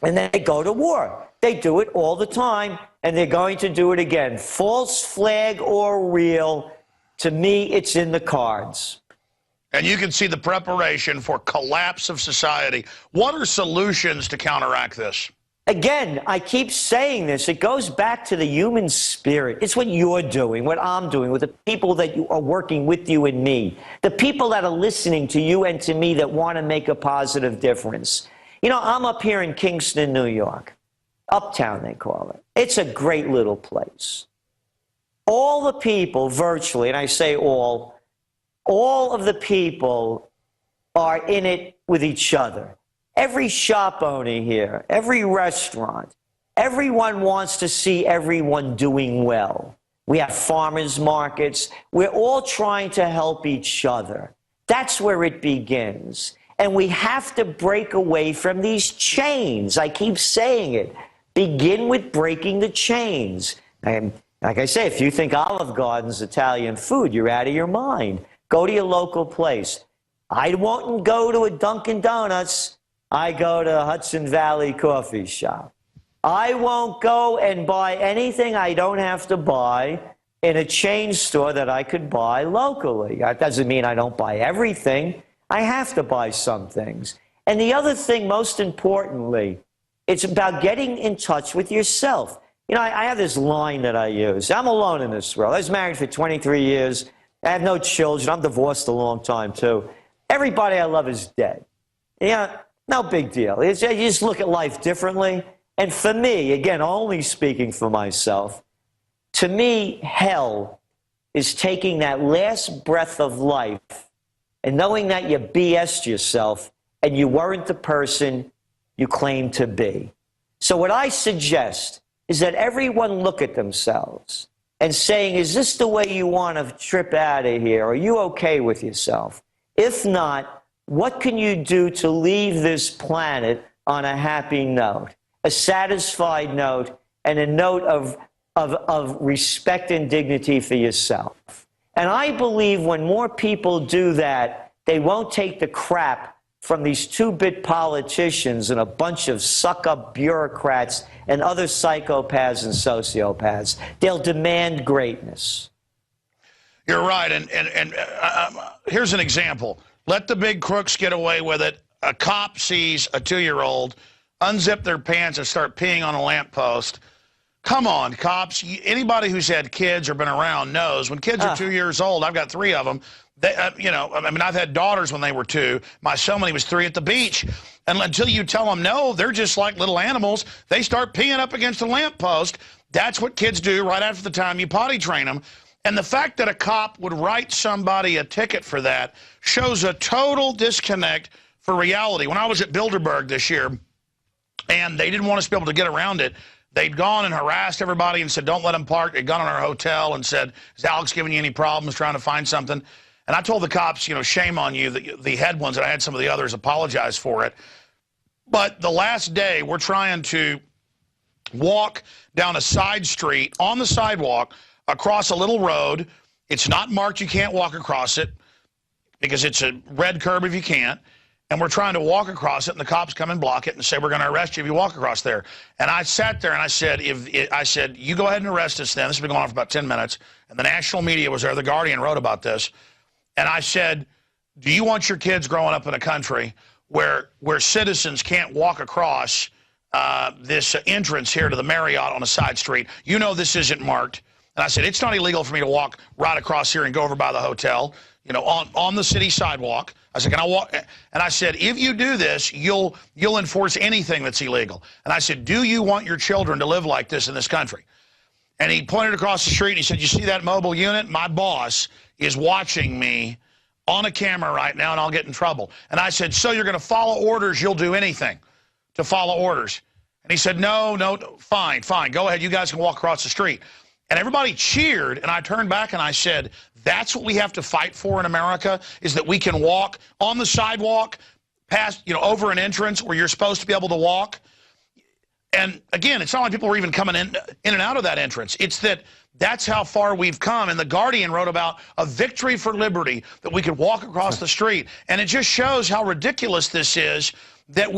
and then they go to war. They do it all the time, and they're going to do it again. False flag or real, to me, it's in the cards. And you can see the preparation for collapse of society. What are solutions to counteract this? Again, I keep saying this. It goes back to the human spirit. It's what you're doing, what I'm doing, with the people that are working with you and me, the people that are listening to you and to me that want to make a positive difference. I'm up here in Kingston, New York. Uptown, they call it. It's a great little place. All the people, virtually, and I say all of the people are in it with each other. Every shop owner here, every restaurant, everyone wants to see everyone doing well. We have farmers markets. We're all trying to help each other. That's where it begins. And we have to break away from these chains. I keep saying it. Begin with breaking the chains. And like I say, if you think Olive Garden's Italian food, you're out of your mind. Go to your local place. I won't go to a Dunkin' Donuts. I go to Hudson Valley Coffee Shop. I won't go and buy anything I don't have to buy in a chain store that I could buy locally. That doesn't mean I don't buy everything. I have to buy some things. And the other thing, most importantly, it's about getting in touch with yourself. I have this line that I use. I'm alone in this world. I was married for 23 years. I have no children. I'm divorced a long time, too. Everybody I love is dead. No big deal. You just look at life differently. And for me, again, only speaking for myself, to me, hell is taking that last breath of life and knowing that you BS'd yourself and you weren't the person you claimed to be. So what I suggest is that everyone look at themselves and saying, is this the way you want to trip out of here? Are you okay with yourself? If not, what can you do to leave this planet on a happy note, a satisfied note, and a note of respect and dignity for yourself? And I believe when more people do that, they won't take the crap from these two-bit politicians and a bunch of suck-up bureaucrats and other psychopaths and sociopaths. They'll demand greatness. You're right. And here's an example. Let the big crooks get away with it. A cop sees a 2-year-old unzip their pants and start peeing on a lamppost. Come on, cops. Anybody who's had kids or been around knows when kids are 2 years old, I've got 3 of them. They, you know, I mean, I've had daughters when they were 2. My son, when he was 3, at the beach. And until you tell them no, they're just like little animals. They start peeing up against a lamppost. That's what kids do right after the time you potty train them. And the fact that a cop would write somebody a ticket for that shows a total disconnect for reality. When I was at Bilderberg this year, and they didn't want us to be able to get around it, they'd gone and harassed everybody and said, don't let them park. They'd gone in our hotel and said, is Alex giving you any problems trying to find something? And I told the cops, you know, shame on you, the head ones, and I had some of the others apologize for it. But the last day, we're trying to walk down a side street on the sidewalk across a little road. It's not marked. You can't walk across it because it's a red curb if you can't. And we're trying to walk across it, and the cops come and block it and say, we're going to arrest you if you walk across there. And I sat there and I said, you go ahead and arrest us then. This has been going on for about 10 minutes. And the national media was there. The Guardian wrote about this. And I said, do you want your kids growing up in a country where citizens can't walk across this entrance here to the Marriott on a side street? You know this isn't marked. And I said, it's not illegal for me to walk right across here and go over by the hotel, you know, on the city sidewalk. I said, can I walk? And I said, if you do this, you'll enforce anything that's illegal. And I said, do you want your children to live like this in this country? And he pointed across the street and he said, you see that mobile unit? My boss is watching me on a camera right now and I'll get in trouble. And I said, so you're going to follow orders? You'll do anything to follow orders? And he said, no, fine. Go ahead. You guys can walk across the street. And everybody cheered, and I turned back and I said, that's what we have to fight for in America, is that we can walk on the sidewalk past, you know, over an entrance where you're supposed to be able to walk. And again, it's not like people were even coming in and out of that entrance. It's that's how far we've come. And the Guardian wrote about a victory for liberty, that we could walk across the street. And it just shows how ridiculous this is, that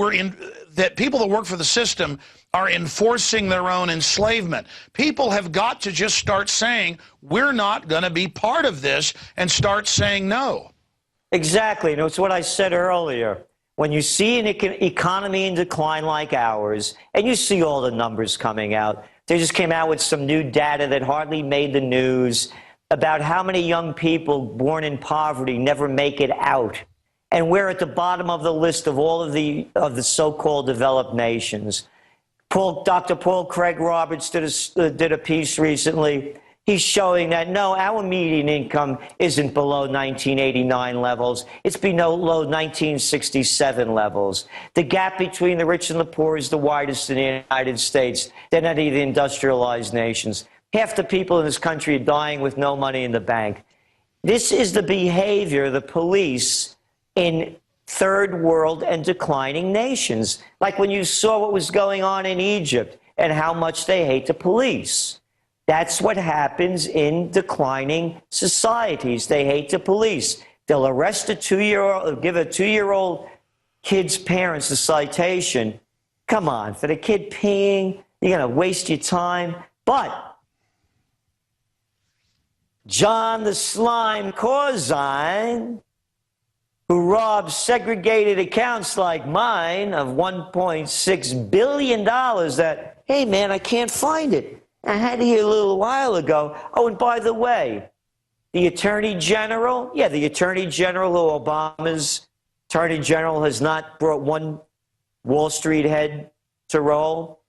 that people that work for the system are enforcing their own enslavement. People have got to just start saying, we're not going to be part of this, and start saying no. Exactly. And it's what I said earlier. When you see an economy in decline like ours, and you see all the numbers coming out, they just came out with some new data that hardly made the news about how many young people born in poverty never make it out. And we're at the bottom of the list of all of the so-called developed nations. Dr. Paul Craig Roberts did a piece recently. He's showing that, no, our median income isn't below 1989 levels. It's below 1967 levels. The gap between the rich and the poor is the widest in the United States than any of the industrialized nations. Half the people in this country are dying with no money in the bank. This is the behavior of the police in third world and declining nations. Like when you saw what was going on in Egypt and how much they hate the police. That's what happens in declining societies. They hate the police. They'll arrest a 2-year-old, give a 2-year-old kid's parents a citation. Come on, for the kid peeing, you're going to waste your time. But John the Slime Corzine, who robbed segregated accounts like mine of $1.6 billion that, hey, man, I can't find it. I had it here a little while ago. Oh, and by the way, the Attorney General, the Attorney General, who Obama's Attorney General has not brought one Wall Street head to roll.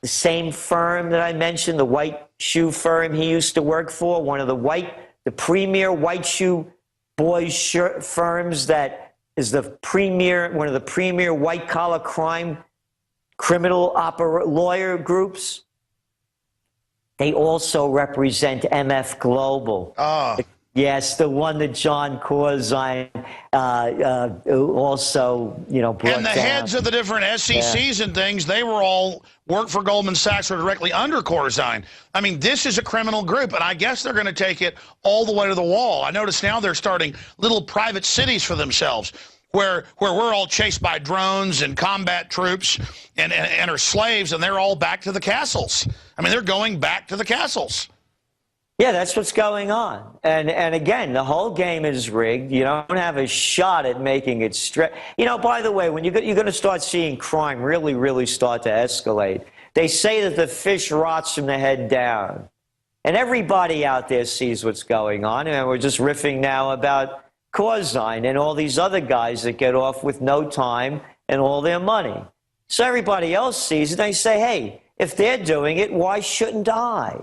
The same firm that I mentioned, the white shoe firm he used to work for, one of the premier white shoe boys shirt firms that is one of the premier white-collar criminal lawyer groups. They also represent MF Global. Yes, the one that John Corzine also, brought And the down. heads of the different SECs and things, they were all worked for Goldman Sachs or directly under Corzine. I mean, this is a criminal group, and I guess they're going to take it all the way to the wall. I notice now they're starting little private cities for themselves where we're all chased by drones and combat troops and are slaves, and they're all back to the castles. I mean, they're going back to the castles. Yeah, that's what's going on. And again, the whole game is rigged. You don't have a shot at making it straight. By the way, when you're going to start seeing crime really, really start to escalate, they say that the fish rots from the head down. And everybody out there sees what's going on. And we're just riffing now about Corzine and all these other guys that get off with no time and all their money. So everybody else sees it. They say, hey, if they're doing it, why shouldn't I?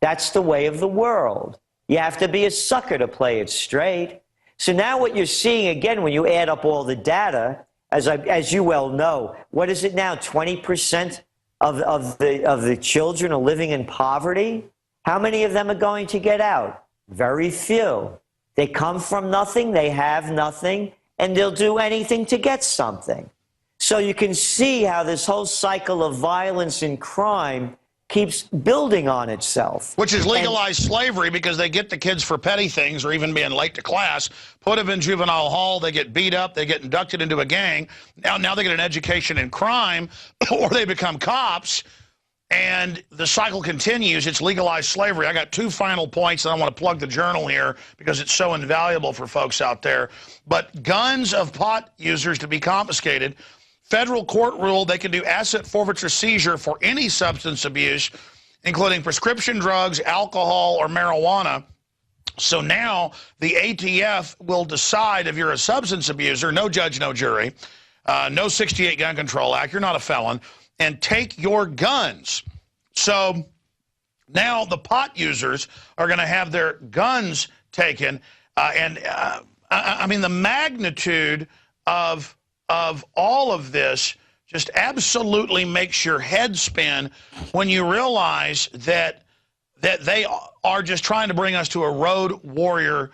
That's the way of the world. You have to be a sucker to play it straight. So now what you're seeing, again, when you add up all the data, as you well know, what is it now? 20% of the children are living in poverty? How many of them are going to get out? Very few. They come from nothing, they have nothing, and they'll do anything to get something. So you can see how this whole cycle of violence and crime keeps building on itself. Which is legalized slavery, because they get the kids for petty things or even being late to class, put them in juvenile hall, they get beat up, they get inducted into a gang. Now they get an education in crime, or they become cops, and the cycle continues. It's legalized slavery. I got two final points, and I want to plug the Journal here because it's so invaluable for folks out there. But guns of pot users to be confiscated. Federal court ruled they can do asset forfeiture seizure for any substance abuse, including prescription drugs, alcohol, or marijuana. So now the ATF will decide if you're a substance abuser, no judge, no jury, no 68 Gun Control Act, you're not a felon, and take your guns. So now the pot users are going to have their guns taken. I mean, the magnitude of all of this just absolutely makes your head spin when you realize that they are just trying to bring us to a road warrior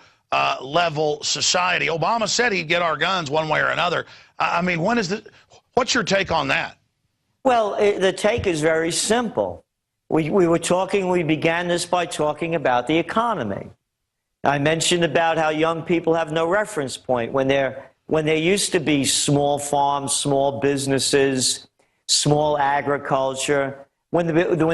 level society. Obama said he'd get our guns one way or another. I mean, what's your take on that? Well, the take is very simple. We began this by talking about the economy. I mentioned about how young people have no reference point when there used to be small farms, small businesses, small agriculture, when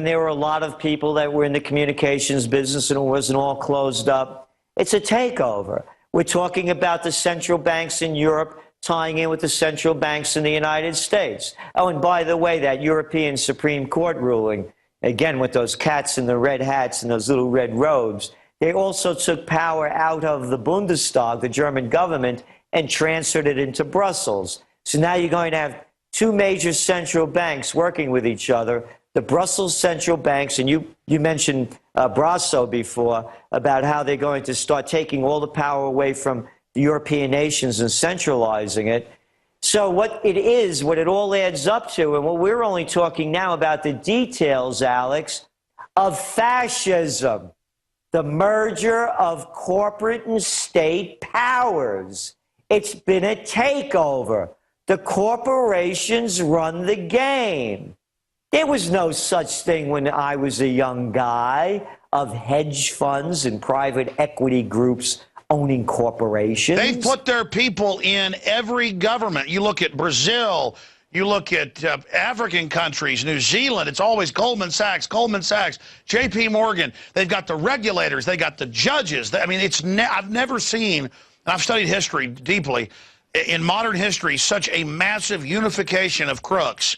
there were a lot of people that were in the communications business and it wasn't all closed up. It's a takeover. We're talking about the central banks in Europe tying in with the central banks in the United States. Oh, and by the way, that European Supreme Court ruling, again with those cats in the red hats and those little red robes, they also took power out of the Bundestag, the German government, and transferred it into Brussels. So now you're going to have two major central banks working with each other, the Brussels central banks, and you mentioned Brasso before, about how they're going to start taking all the power away from the European nations and centralizing it. So what it all adds up to, and what we're only talking now about the details, Alex, of fascism, the merger of corporate and state powers. It's been a takeover. The corporations run the game. There was no such thing when I was a young guy of hedge funds and private equity groups owning corporations. They've put their people in every government. You look at Brazil, you look at African countries, New Zealand, it's always Goldman Sachs, JP Morgan. They've got the regulators, they got the judges. I mean, I've never seen, and I've studied history deeply, in modern history, such a massive unification of crooks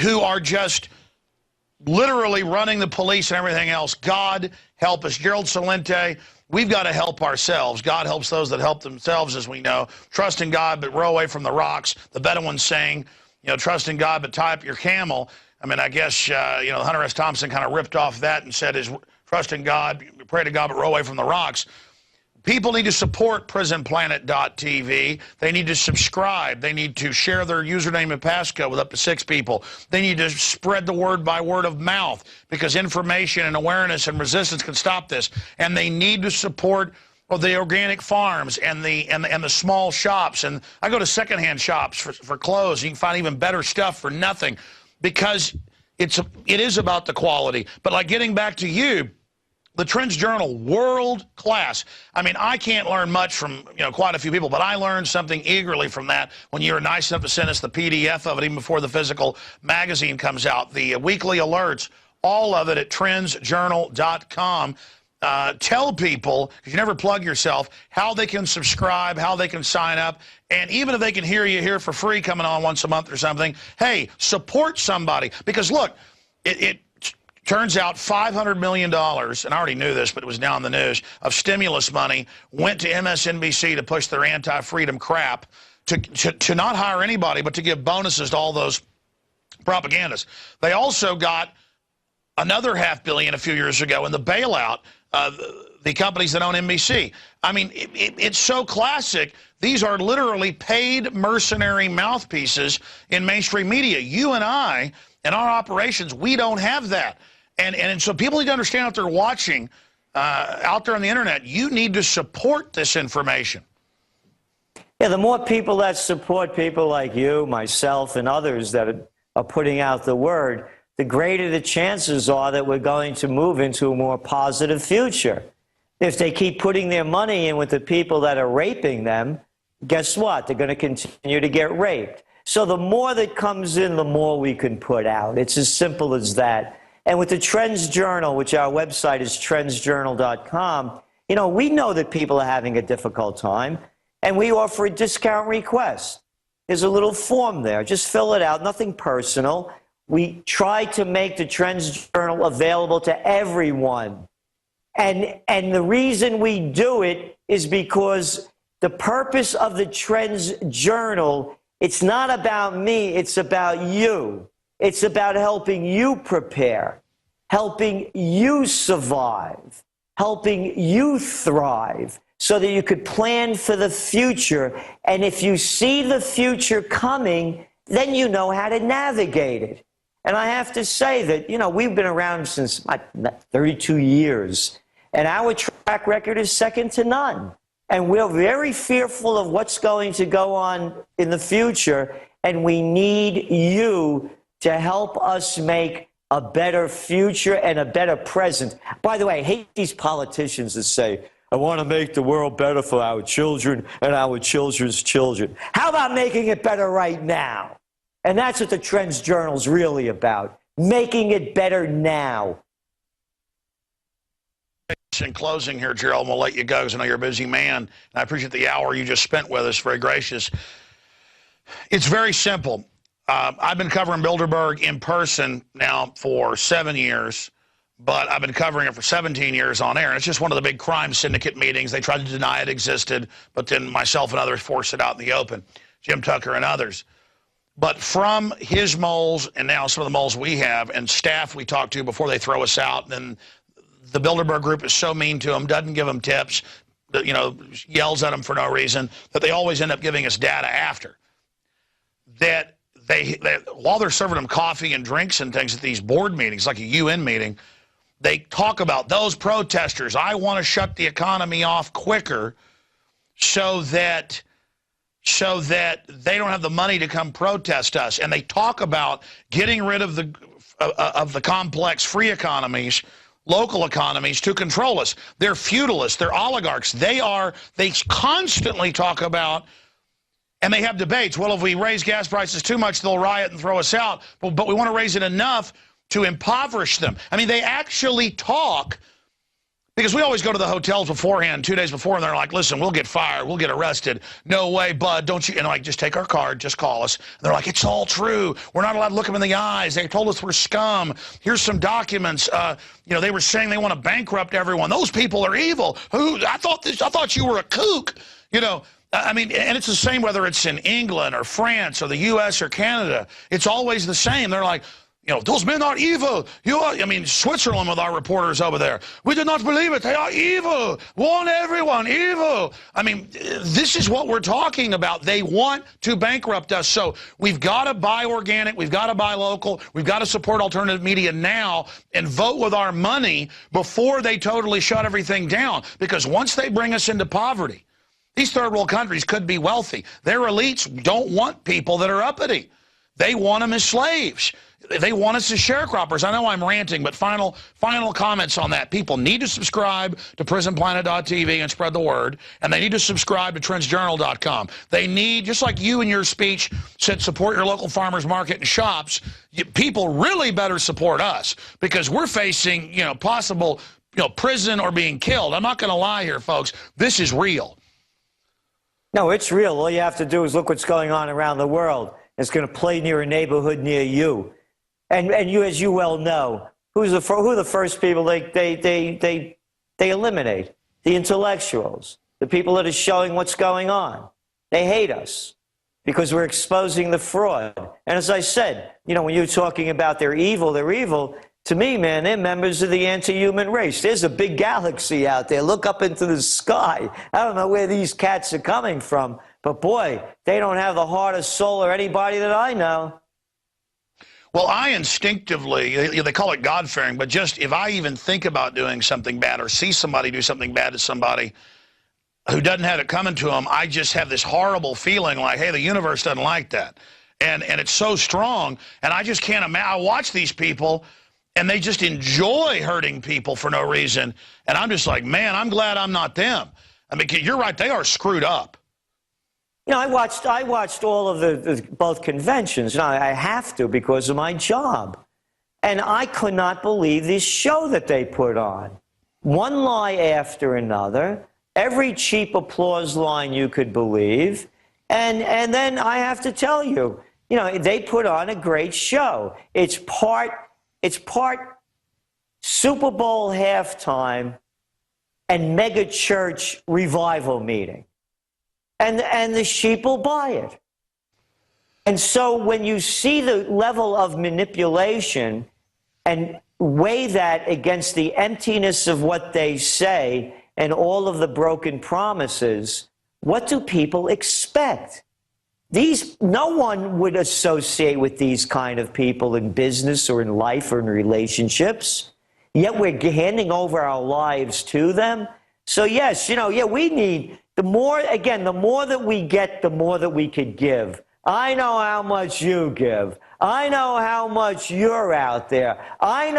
who are just literally running the police and everything else. God help us. Gerald, Celente, we've got to help ourselves. God helps those that help themselves, as we know. Trust in God, but row away from the rocks. The Bedouins saying, trust in God, but tie up your camel. I mean, I guess, Hunter S. Thompson kind of ripped off that and said, trust in God, pray to God, but row away from the rocks. People need to support PrisonPlanet.tv. They need to subscribe. They need to share their username and passcode with up to 6 people. They need to spread the word by word of mouth, because information and awareness and resistance can stop this. And they need to support Or the organic farms and the small shops. And I go to secondhand shops for clothes. You can find even better stuff for nothing because it is about the quality. But like getting back to you, the Trends Journal, world class. I mean, I can't learn much from quite a few people, but I learned something eagerly from that when you were nice enough to send us the PDF of it even before the physical magazine comes out. The weekly alerts, all of it at trendsjournal.com. Tell people, because you never plug yourself, how they can subscribe, how they can sign up, and even if they can hear you here for free coming on once a month or something, hey, support somebody. Because look, it turns out $500 million, and I already knew this, but it was now in the news, of stimulus money went to MSNBC to push their anti-freedom crap, to not hire anybody, but to give bonuses to all those propagandists. They also got another $500 million a few years ago in the bailout, the companies that own NBC. I mean, it's so classic. These are literally paid mercenary mouthpieces in mainstream media. You and I, in our operations, we don't have that. And so people need to understand if they're watching out there on the internet, you need to support this information. Yeah, the more people that support people like you, myself, and others that are putting out the word, the greater the chances are that we're going to move into a more positive future. If they keep putting their money in with the people that are raping them, guess what? They're going to continue to get raped. So the more that comes in, the more we can put out. It's as simple as that. And with the Trends Journal, which our website is trendsjournal.com, we know that people are having a difficult time, and we offer a discount request. There's a little form there. Just fill it out, nothing personal. We try to make the Trends Journal available to everyone. And the reason we do it is because the purpose of the Trends Journal, it's not about me, it's about you. It's about helping you prepare, helping you survive, helping you thrive so that you could plan for the future. And if you see the future coming, then you know how to navigate it. And I have to say that, we've been around since 32 years, and our track record is second to none. And we're very fearful of what's going to go on in the future, and we need you to help us make a better future and a better present. By the way, I hate these politicians that say, I want to make the world better for our children and our children's children. How about making it better right now? And that's what the Trends Journal's really about, making it better now. In closing here, Gerald, we'll let you go because I know you're a busy man. And I appreciate the hour you just spent with us. Very gracious. It's very simple. I've been covering Bilderberg in person now for 7 years, but I've been covering it for 17 years on air. And it's just one of the big crime syndicate meetings. They tried to deny it existed, but then myself and others forced it out in the open, Jim Tucker and others. But from his moles and now some of the moles we have and staff we talk to before they throw us out, and the Bilderberg group is so mean to them, doesn't give them tips, yells at them for no reason, that they always end up giving us data after. That while they're serving them coffee and drinks and things at these board meetings, like a UN meeting, they talk about those protesters. I want to shut the economy off quicker so that they don't have the money to come protest us. And they talk about getting rid of the complex free economies, local economies, to control us. They're feudalists. They're oligarchs. They constantly talk about, and they have debates. Well, if we raise gas prices too much, they'll riot and throw us out. But we want to raise it enough to impoverish them. I mean, they actually talk, because we always go to the hotels beforehand, 2 days before, and they're like, listen, we'll get fired, we'll get arrested. No way, bud, don't you? And I'm like, just take our card, just call us. And they're like, it's all true. We're not allowed to look them in the eyes. They told us we're scum. Here's some documents. They were saying they want to bankrupt everyone. Those people are evil. I thought you were a kook. I mean, and it's the same whether it's in England or France or the U.S. or Canada. It's always the same. They're like, those men are evil. I mean, Switzerland with our reporters over there. We do not believe it. They are evil. Warn everyone, evil. I mean, this is what we're talking about. They want to bankrupt us. So we've got to buy organic. We've got to buy local. We've got to support alternative media now and vote with our money before they totally shut everything down. Because once they bring us into poverty, these third world countries could be wealthy. Their elites don't want people that are uppity. They want them as slaves. They want us as sharecroppers. I know I'm ranting, but final comments on that. People need to subscribe to prisonplanet.tv and spread the word, and they need to subscribe to trendsjournal.com. They need, just like you in your speech said, support your local farmers market and shops, people really better support us because we're facing, possible, prison or being killed. I'm not going to lie here, folks. This is real. No, it's real. All you have to do is look what's going on around the world. It's going to play near a neighborhood near you. And you, as you well know, who are the first people they eliminate? The intellectuals, the people that are showing what's going on. They hate us because we're exposing the fraud. And as I said, when you're talking about they're evil, to me, man, they're members of the anti-human race. There's a big galaxy out there. Look up into the sky. I don't know where these cats are coming from, but boy, they don't have the heart or soul or anybody that I know. Well, I instinctively, they call it God-fearing, but just if I even think about doing something bad or see somebody do something bad to somebody who doesn't have it coming to them, I just have this horrible feeling like, hey, the universe doesn't like that. And it's so strong, and I just can't imagine. I watch these people, and they just enjoy hurting people for no reason, and I'm just like, man, I'm glad I'm not them. I mean, you're right, they are screwed up. I watched all of both conventions. I have to because of my job. And I could not believe this show that they put on. One lie after another, every cheap applause line you could believe. And then I have to tell you, they put on a great show. It's part Super Bowl halftime and mega church revival meeting. And the sheep will buy it. And so when you see the level of manipulation and weigh that against the emptiness of what they say and all of the broken promises, what do people expect? No one would associate with these kind of people in business or in life or in relationships, yet we're handing over our lives to them. So yes, we need, the more that we get, the more that we could give. I know how much you give. I know how much you're out there. I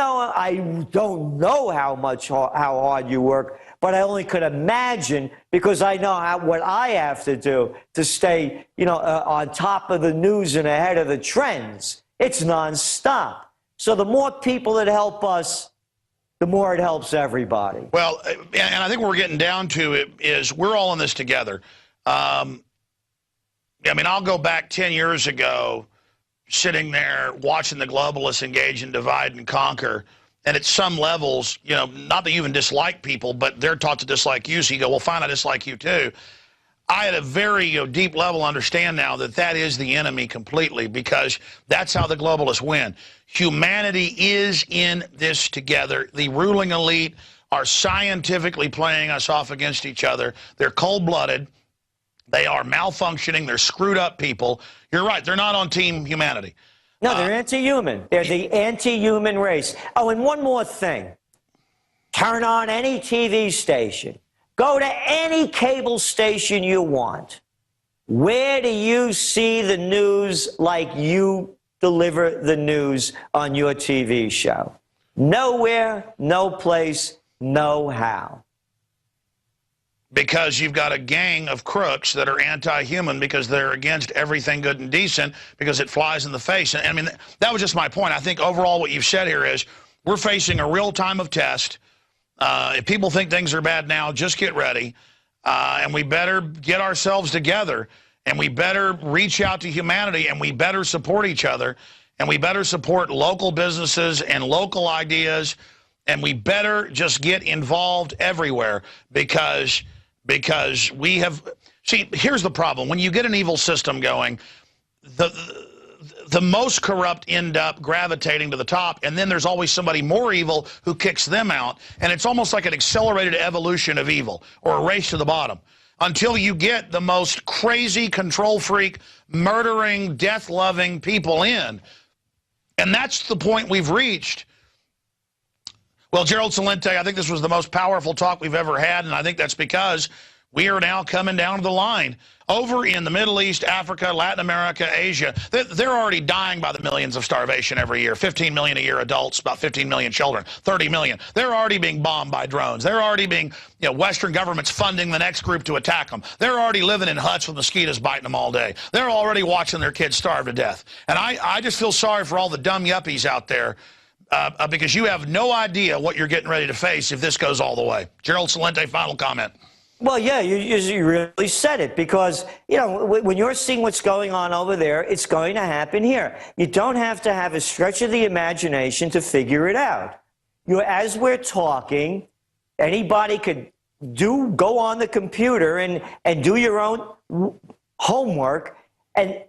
don't know how hard you work, but I only could imagine because I know what I have to do to stay, on top of the news and ahead of the trends. It's nonstop. So the more people that help us, the more it helps everybody. Well, and I think what we're getting down to it is we're all in this together. I mean, I'll go back 10 years ago, sitting there watching the globalists engage in divide and conquer. And at some levels, not that you even dislike people, but they're taught to dislike you. So you go, well, fine, I dislike you too. I at a very deep level understand now that is the enemy completely because that's how the globalists win. Humanity is in this together. The ruling elite are scientifically playing us off against each other. They're cold-blooded. They are malfunctioning. They're screwed up people. You're right. They're not on team humanity. No, they're anti-human. They're the anti-human race. Oh, and one more thing. Turn on any TV station. Go to any cable station you want. Where do you see the news like you deliver the news on your TV show? Nowhere, no place, no how. Because you've got a gang of crooks that are anti-human because they're against everything good and decent because it flies in the face. And I mean, that was just my point. I think overall what you've said here is we're facing a real time of test. If people think things are bad now, just get ready. And we better get ourselves together. And we better reach out to humanity. And we better support each other. And we better support local businesses and local ideas. And we better just get involved everywhere because we have... See, here's the problem. When you get an evil system going, the most corrupt end up gravitating to the top, and then there's always somebody more evil who kicks them out, and it's almost like an accelerated evolution of evil, or a race to the bottom, until you get the most crazy, control freak, murdering, death-loving people in. And that's the point we've reached. Well, Gerald Celente, I think this was the most powerful talk we've ever had, and I think that's because we are now coming down to the line. Over in the Middle East, Africa, Latin America, Asia, they're already dying by the millions of starvation every year. 15 million a year adults, about 15 million children, 30 million. They're already being bombed by drones. They're already being, Western governments funding the next group to attack them. They're already living in huts with mosquitoes biting them all day. They're already watching their kids starve to death. And I just feel sorry for all the dumb yuppies out there because you have no idea what you're getting ready to face if this goes all the way. Gerald Celente, final comment. Well, yeah, you really said it, because, when you're seeing what's going on over there, it's going to happen here. You don't have to have a stretch of the imagination to figure it out. As we're talking, anybody could go on the computer and do your own homework and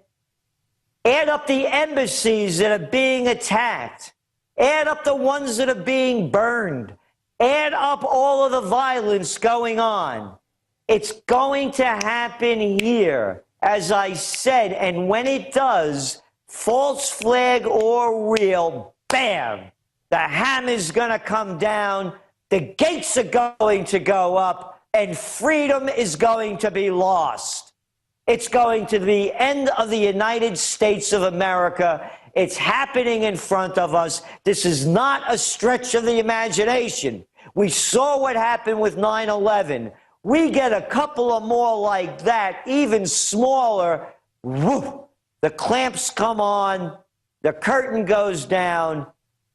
add up the embassies that are being attacked, add up the ones that are being burned, add up all of the violence going on. It's going to happen here, as I said, and when it does, false flag or real, bam, the hammer's going to come down, the gates are going to go up, and freedom is going to be lost. It's going to be the end of the United States of America. It's happening in front of us. This is not a stretch of the imagination. We saw what happened with 9/11. We get a couple of more like that, even smaller, woof, the clamps come on, the curtain goes down,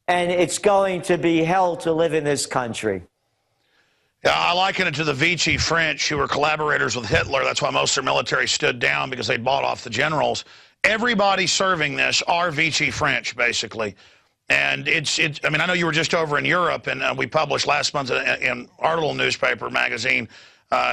and it's going to be hell to live in this country. Yeah, I liken it to the Vichy French, who were collaborators with Hitler. That's why most of their military stood down, because they'd bought off the generals. Everybody serving this are Vichy French, basically. And I mean, I know you were just over in Europe, and we published last month in our little newspaper magazine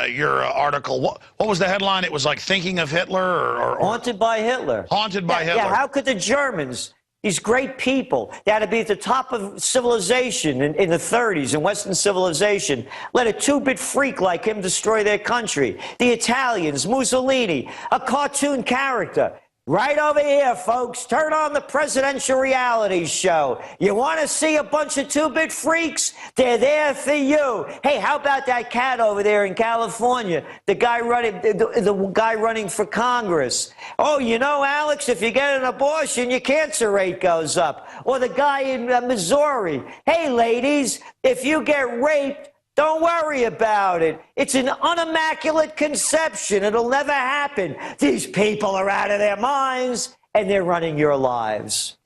your article. What was the headline? It was like Thinking of Hitler or Haunted by Hitler. Haunted by Hitler. Yeah, how could the Germans, these great people, they had to be at the top of civilization in the 30s, in Western civilization, let a two-bit freak like him destroy their country. The Italians, Mussolini, a cartoon character. Right over here, folks. Turn on the presidential reality show. You want to see a bunch of two-bit freaks? They're there for you. Hey, how about that cat over there in California? The guy running for Congress. Oh, Alex, if you get an abortion, your cancer rate goes up. Or the guy in Missouri. Hey, ladies, if you get raped, don't worry about it. It's an unimmaculate conception. It'll never happen. These people are out of their minds, and they're running your lives.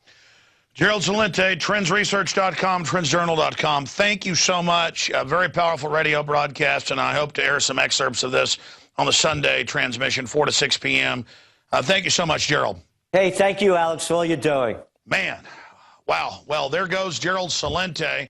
Gerald Celente, trendsresearch.com, trendsjournal.com. Thank you so much. A very powerful radio broadcast, and I hope to air some excerpts of this on the Sunday transmission, 4 to 6 p.m. Thank you so much, Gerald. Hey, thank you, Alex, for all you're doing. Man, wow. Well, there goes Gerald Celente.